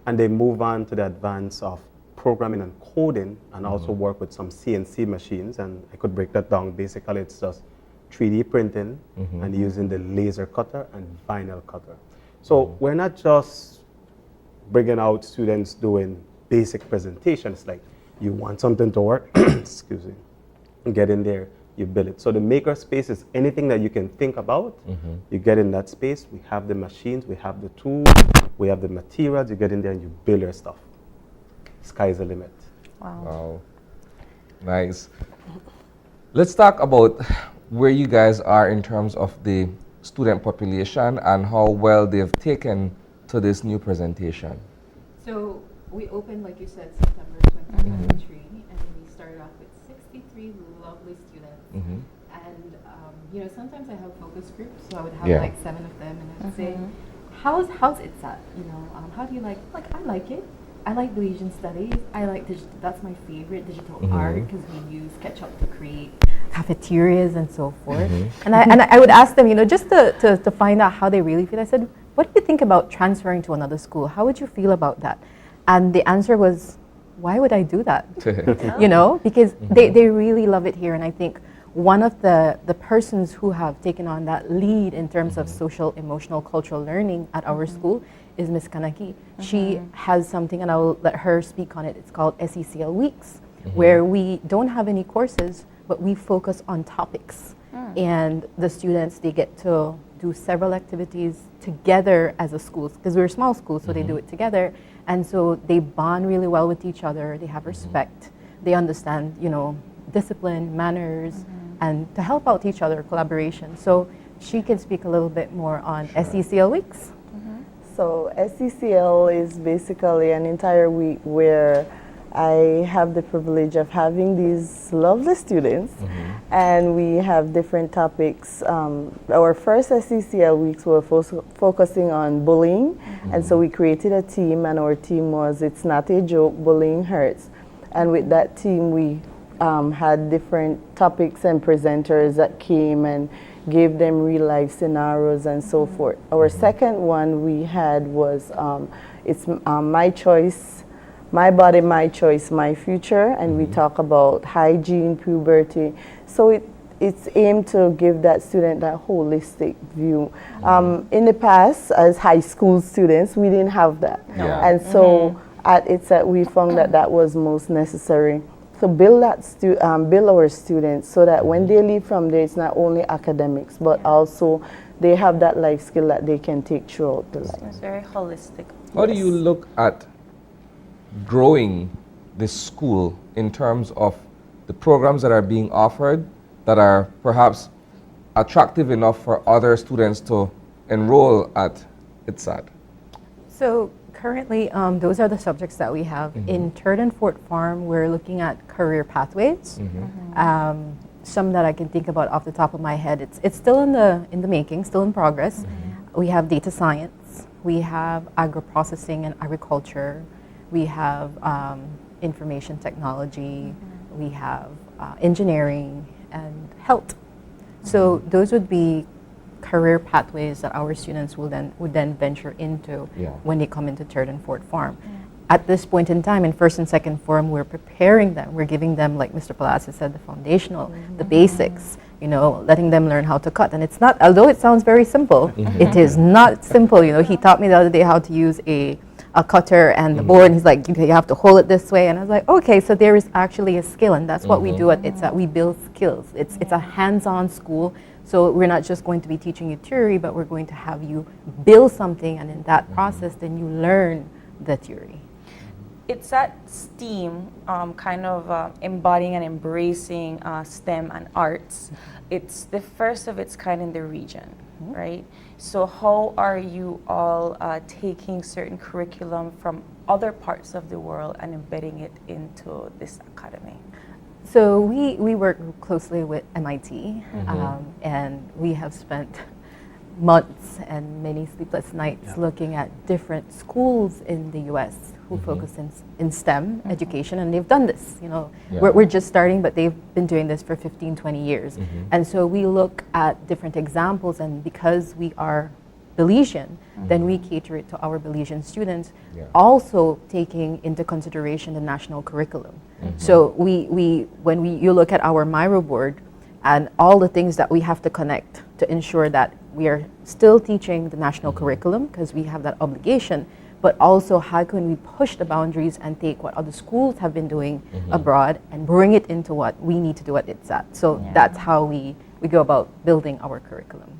And they move on to the advance of programming and coding, and also work with some CNC machines. And I could break that down. Basically, it's just 3D printing and using the laser cutter and vinyl cutter. So we're not just bringing out students doing basic presentations, like you want something to work, excuse me, get in there, you build it. So the maker space is anything that you can think about, you get in that space. We have the machines, we have the tools, we have the materials, you get in there and you build your stuff. Sky's the limit. Wow. Nice. Let's talk about where you guys are in terms of the student population and how well they've taken to this new presentation. So we opened, like you said, September 2023, and we started off with 63 lovely students. And you know, sometimes I have focus groups, so I would have like 7 of them, and I'd say, how's ITSAT? You know, how do you like? Like, I like it. I like Belizean studies. I like that's my favorite, digital art, because we use SketchUp to create cafeterias and so forth. And I would ask them, you know, just to find out how they really feel. I said, what do you think about transferring to another school? How would you feel about that? And the answer was, why would I do that? You know, because they really love it here. And I think one of the persons who have taken on that lead in terms of social, emotional, cultural learning at our school is Miss Kanaki. She has something, and I will let her speak on it. It's called SECL Weeks, where we don't have any courses, but we focus on topics. And the students, they get to do several activities together as a school, because we're a small school, so they do it together. And so they bond really well with each other. They have respect. They understand, you know, discipline, manners, and to help out each other, collaboration. So she can speak a little bit more on SECL Weeks. So SECL is basically an entire week where I have the privilege of having these lovely students, and we have different topics. Our first SECL weeks were focusing on bullying, and so we created a team, and our team was It's Not a Joke, Bullying Hurts. And with that team, we had different topics and presenters that came and gave them real life scenarios and so forth. Our second one we had was it's My Choice, My Body, My Choice, My Future, and we talk about hygiene, puberty, So it's aimed to give that student that holistic view. In the past, as high school students, we didn't have that. Yeah. And so at ITSET, we found that was most necessary. So build build our students so that when they leave from there, it's not only academics, but also they have that life skill that they can take throughout the life. It's very holistic. How do you look at growing this school in terms of the programs that are being offered that are perhaps attractive enough for other students to enroll at ITSAT? So currently, those are the subjects that we have. In Third and Fort Farm, we're looking at career pathways. Some that I can think about off the top of my head. It's still in the making, still in progress. We have data science. We have agro-processing and agriculture. We have information technology. We have engineering and health. So those would be career pathways that our students would then venture into when they come into Third and Fort Farm. At this point in time, in first and second form, we're preparing them. We're giving them, like Mr. Palacios said, the foundational, the basics, letting them learn how to cut. And it's not, although it sounds very simple, it is not simple. He taught me the other day how to use a cutter and the board, and he's like, you have to hold it this way. And I was like, okay, so there is actually a skill, and that's what we do at ITSAT. We build skills. It's a hands-on school. So we're not just going to be teaching you theory, but we're going to have you build something, and in that process, then you learn the theory. It's that STEAM kind of embodying and embracing STEM and arts. It's the first of its kind in the region, right? So how are you all taking certain curriculum from other parts of the world and embedding it into this academy? So we work closely with MIT, and we have spent months and many sleepless nights looking at different schools in the U.S. who focus in STEM education, and they've done this. We're just starting, but they've been doing this for 15, 20 years. And so we look at different examples, and because we are Belizean, then we cater it to our Belizean students, also taking into consideration the national curriculum. So you look at our Miro board and all the things that we have to connect to ensure that we are still teaching the national curriculum, because we have that obligation, but also how can we push the boundaries and take what other schools have been doing abroad and bring it into what we need to do at ITSAT. So that's how we go about building our curriculum.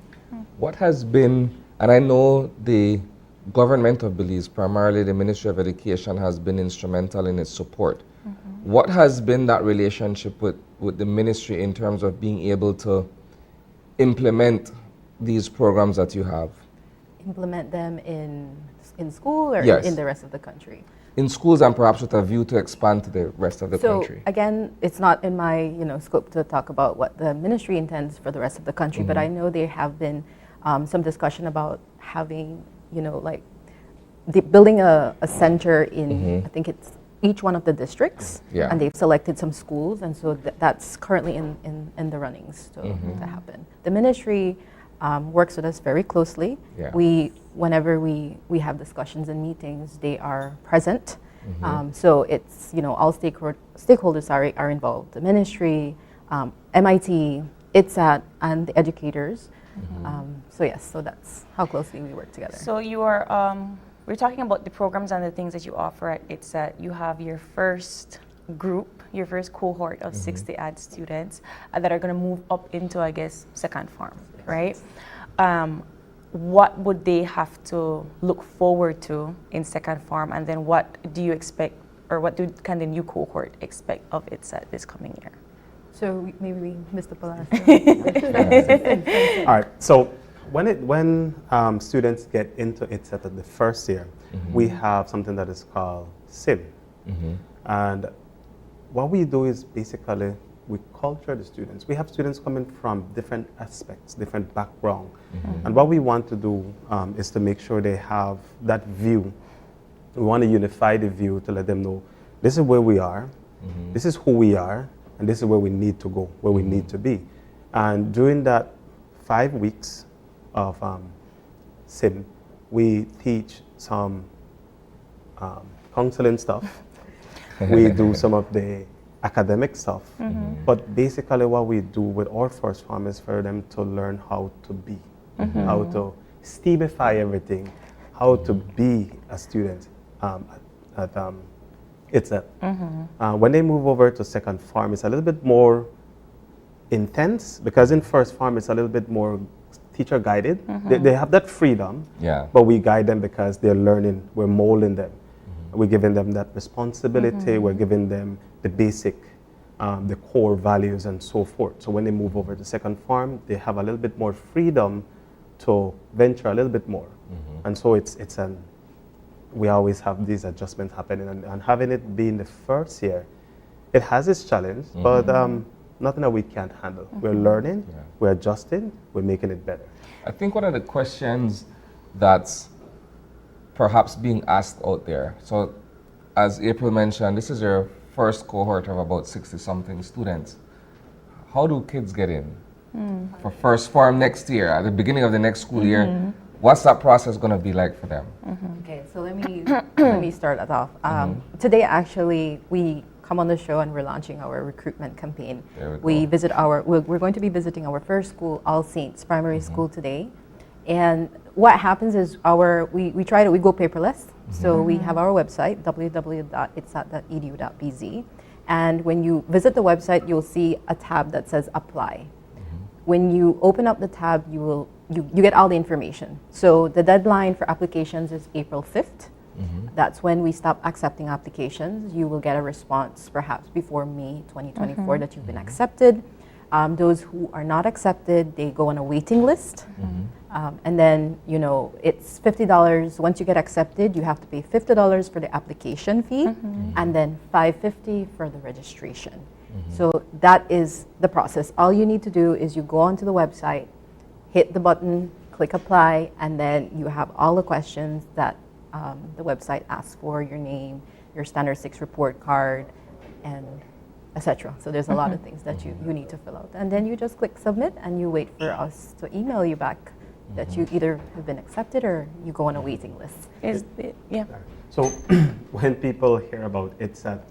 What has been, and I know the government of Belize, primarily the Ministry of Education, has been instrumental in its support. What has been that relationship with the ministry in terms of being able to implement these programs that you have? Implement them in school or Yes. in the rest of the country? In schools, and perhaps with a view to expand to the rest of the So country. again, it's not in my scope to talk about what the ministry intends for the rest of the country, but I know there have been some discussion about having, building a center in, I think it's each one of the districts, and they've selected some schools, and so that's currently in the runnings to happen. The ministry works with us very closely. Whenever we have discussions and meetings, they are present. So it's, all stakeholders are involved, the ministry, MIT, ITSAT, and the educators. So yes, so that's how closely we work together. So you are, we're talking about the programs and the things that you offer at ITSAT. You have your first group, your first cohort of 60 AD students that are going to move up into, I guess, second form, right? What would they have to look forward to in second form, and then what do you expect, or what can the new cohort expect of ITSAT this coming year? So maybe Mr. Palacios. All right. So when students get into ITSAT at the first year, we have something that is called SIM, and what we do is basically we culture the students. We have students coming from different aspects, different background, and what we want to do is to make sure they have that view. We want to unify the view to let them know this is where we are, this is who we are, and this is where we need to go, where we need to be. And during that 5 weeks of SIM, we teach some counseling stuff. We do some of the academic stuff. But basically what we do with our first farm is for them to learn how to be, how to steamify everything, how to be a student at ITSET. When they move over to second farm, it's a little bit more intense, because in first farm it's a little bit more teacher guided. They have that freedom, but we guide them because they're learning, we're molding them. We're giving them that responsibility, we're giving them the basic, the core values and so forth. So when they move over to second farm, they have a little bit more freedom to venture a little bit more. And so we always have these adjustments happening, and having it be in the first year, it has its challenge, but nothing that we can't handle. We're learning, we're adjusting, we're making it better. I think one of the questions that's perhaps being asked out there, so as April mentioned, this is your first cohort of about 60-something students. How do kids get in for first farm next year, at the beginning of the next school year? What's that process going to be like for them? Okay, so let me start that off. Today, actually, we come on the show and we're launching our recruitment campaign. We're going to be visiting our first school, All Saints Primary School today. And what happens is we go paperless. So we have our website, www.itsat.edu.bz. And when you visit the website, you'll see a tab that says Apply. When you open up the tab, you get all the information. So the deadline for applications is April 5th. That's when we stop accepting applications. You will get a response perhaps before May 2024 that you've been accepted. Those who are not accepted, they go on a waiting list. And then, it's $50. Once you get accepted, you have to pay $50 for the application fee and then $550 for the registration. So that is the process. All you need to do is you go onto the website, hit the button, click apply, and then you have all the questions that the website asks for: your name, your standard 6 report card, and etc. So there's a lot of things that you need to fill out. And then you just click submit and you wait for us to email you back that you either have been accepted or you go on a waiting list. So when people hear about ITSAT,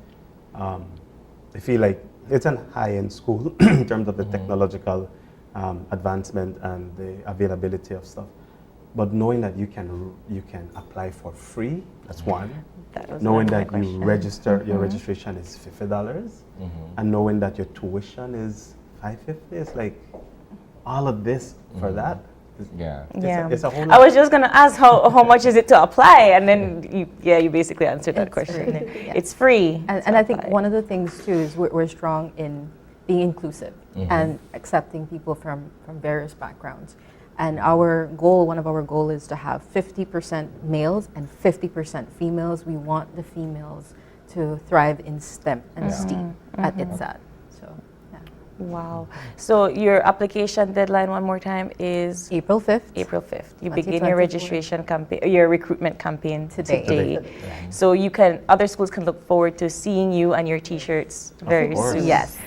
they feel like it's a high-end school in terms of the technological advancement and the availability of stuff. But knowing that you can apply for free, that's one. Knowing that you register, your registration is $50, and knowing that your tuition is $550, it's like all of this for that. It's a whole lot. I was just gonna ask how much is it to apply, and then you basically answered that question. It's free. And I think one of the things too is we're strong in being inclusive and accepting people from various backgrounds. And one of our goals is to have 50% males and 50% females. We want the females to thrive in STEM and STEAM at ITSAT. So, Wow. So your application deadline, one more time, is April 5th. April 5th. You begin your registration campaign, your recruitment campaign today. So other schools can look forward to seeing you and your T-shirts very soon. Yes.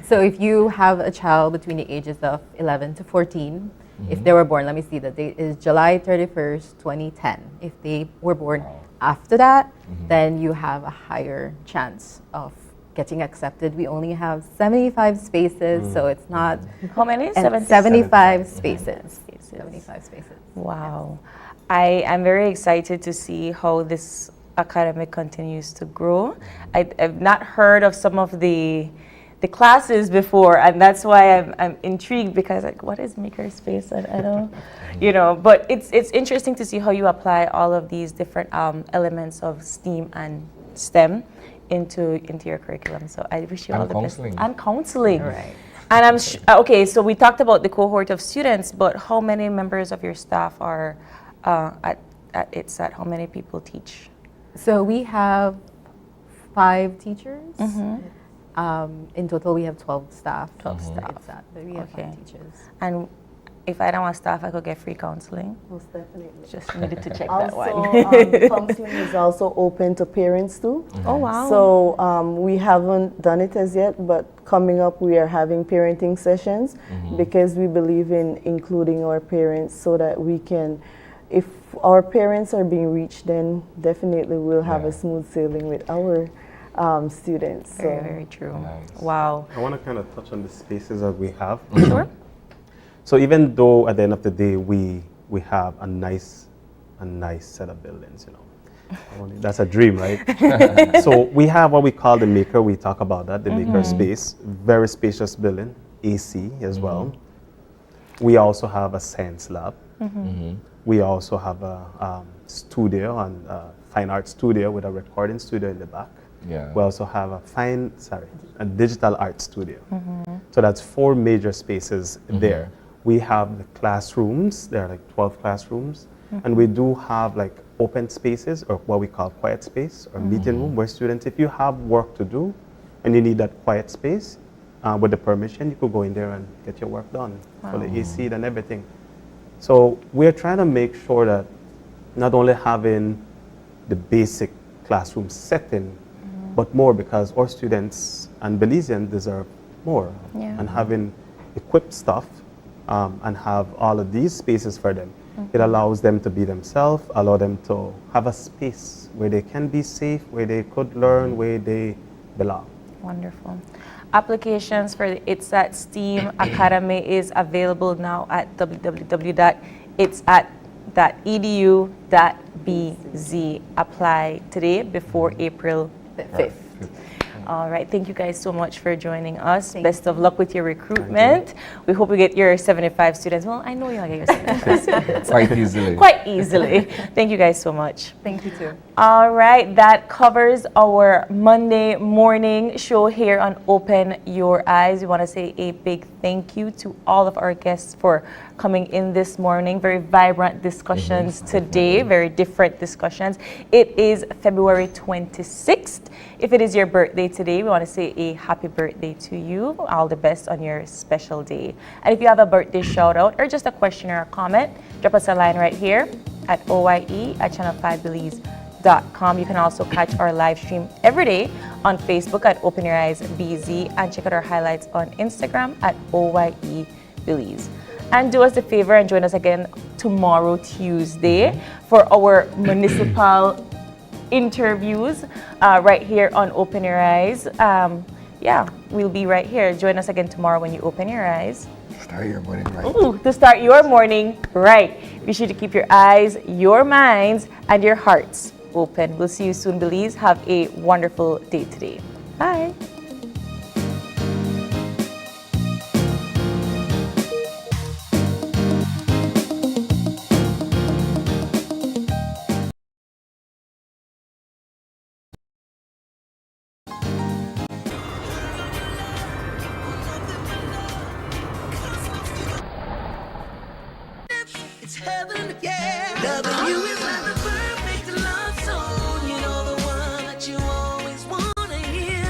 So if you have a child between the ages of 11 to 14, if they were born, let me see, the date is July 31st, 2010. If they were born after that, then you have a higher chance of getting accepted. We only have 75 spaces, so it's not... How many? 75 spaces. 75 spaces. Wow. I'm very excited to see how this academic continues to grow. I've not heard of some of the classes before, and that's why I'm intrigued, because what is makerspace? I don't, but it's interesting to see how you apply all of these different elements of STEAM and STEM into your curriculum. So I wish you all the best. And counseling. Right. And I'm okay. So we talked about the cohort of students, but how many members of your staff are at ITSAT? How many people teach? So we have 5 teachers. In total, we have 12 staff. 12 staff. But we have 5 teachers. And if I don't want staff, I could get free counseling. Most definitely. Just needed to check also, that one. Counseling is also open to parents too. Oh, wow. So we haven't done it as yet, but coming up we are having parenting sessions because we believe in including our parents so that we can, if our parents are being reached, then definitely we'll have a smooth sailing with our students. Very, very true. Wow. I want to kind of touch on the spaces that we have. Sure. So even though at the end of the day we have a nice set of buildings, you know. That's a dream, right? So we have what we call the maker. We talk about that, the maker space. Very spacious building, AC as well. We also have a science lab. We also have a studio and fine art studio with a recording studio in the back. Yeah. We also have a digital art studio. So that's 4 major spaces there. We have the classrooms. There are like 12 classrooms. And we do have like open spaces, or what we call quiet space or meeting room, where students, if you have work to do and you need that quiet space, with the permission, you could go in there and get your work done. For the AC and everything. So we're trying to make sure that not only having the basic classroom setting, but more, because our students and Belizeans deserve more. And having equipped stuff and have all of these spaces for them, it allows them to be themselves, allow them to have a space where they can be safe, where they could learn, where they belong. Wonderful. Applications for the It's at STEAM Academy is available now at www.itsat.edu.bz. Apply today before April 5th. All right, thank you guys so much for joining us. Best of luck with your recruitment. We hope you get your 75 students. Well, I know you'll get your 75 students. Quite easily. Quite easily. Thank you guys so much. Thank you too. All right, that covers our Monday morning show here on Open Your Eyes. We want to say a big thank you to all of our guests for coming in this morning. Very vibrant discussions today, very different discussions. It is February 26th. If it is your birthday today, we want to say a happy birthday to you. All the best on your special day. And if you have a birthday shout out or just a question or a comment, drop us a line right here at oye@channel5belize.com. You can also catch our live stream every day on Facebook at Open Your Eyes BZ, and check out our highlights on Instagram at OYE Belize. And do us a favor and join us again tomorrow, Tuesday, for our municipal interviews right here on Open Your Eyes. We'll be right here. Join us again tomorrow when you open your eyes. Start your morning right. Ooh, to start your morning right. Be sure to keep your eyes, your minds, and your hearts open. We'll see you soon, Belize. Have a wonderful day today. Bye. It's heaven, yeah. Loving you is like the perfect love song. You know, the one that you always wanna hear.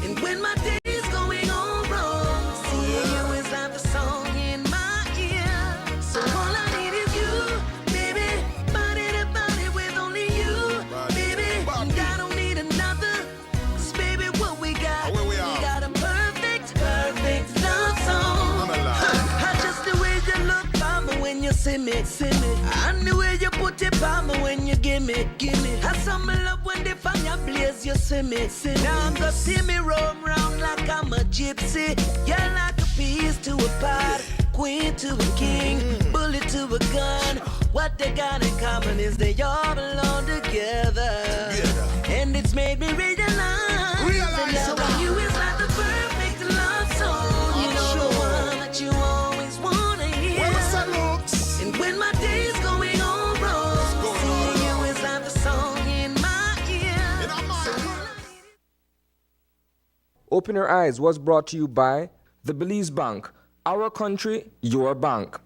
And when my day is going all wrong, seeing you is like the song in my ear. So all I need is you, baby. Body to body with only you, baby. And I don't need another. 'Cause baby, what we got, we got a perfect love song. I just the way you look when you see me, and the way you put it on me when you give me. I saw me love when the fire blaze, you see me. Now I'm gonna see me roam round like I'm a gypsy. You're like a piece to a pot, queen to a king, bullet to a gun. What they got in common is they all belong together. And it's made me realize that loving you is like the perfect love song. You know, the one that you always wanna hear. And when my day is going all wrong, seeing you is like the song in my ear. Open Your Eyes was brought to you by the Belize Bank. Our country, your bank.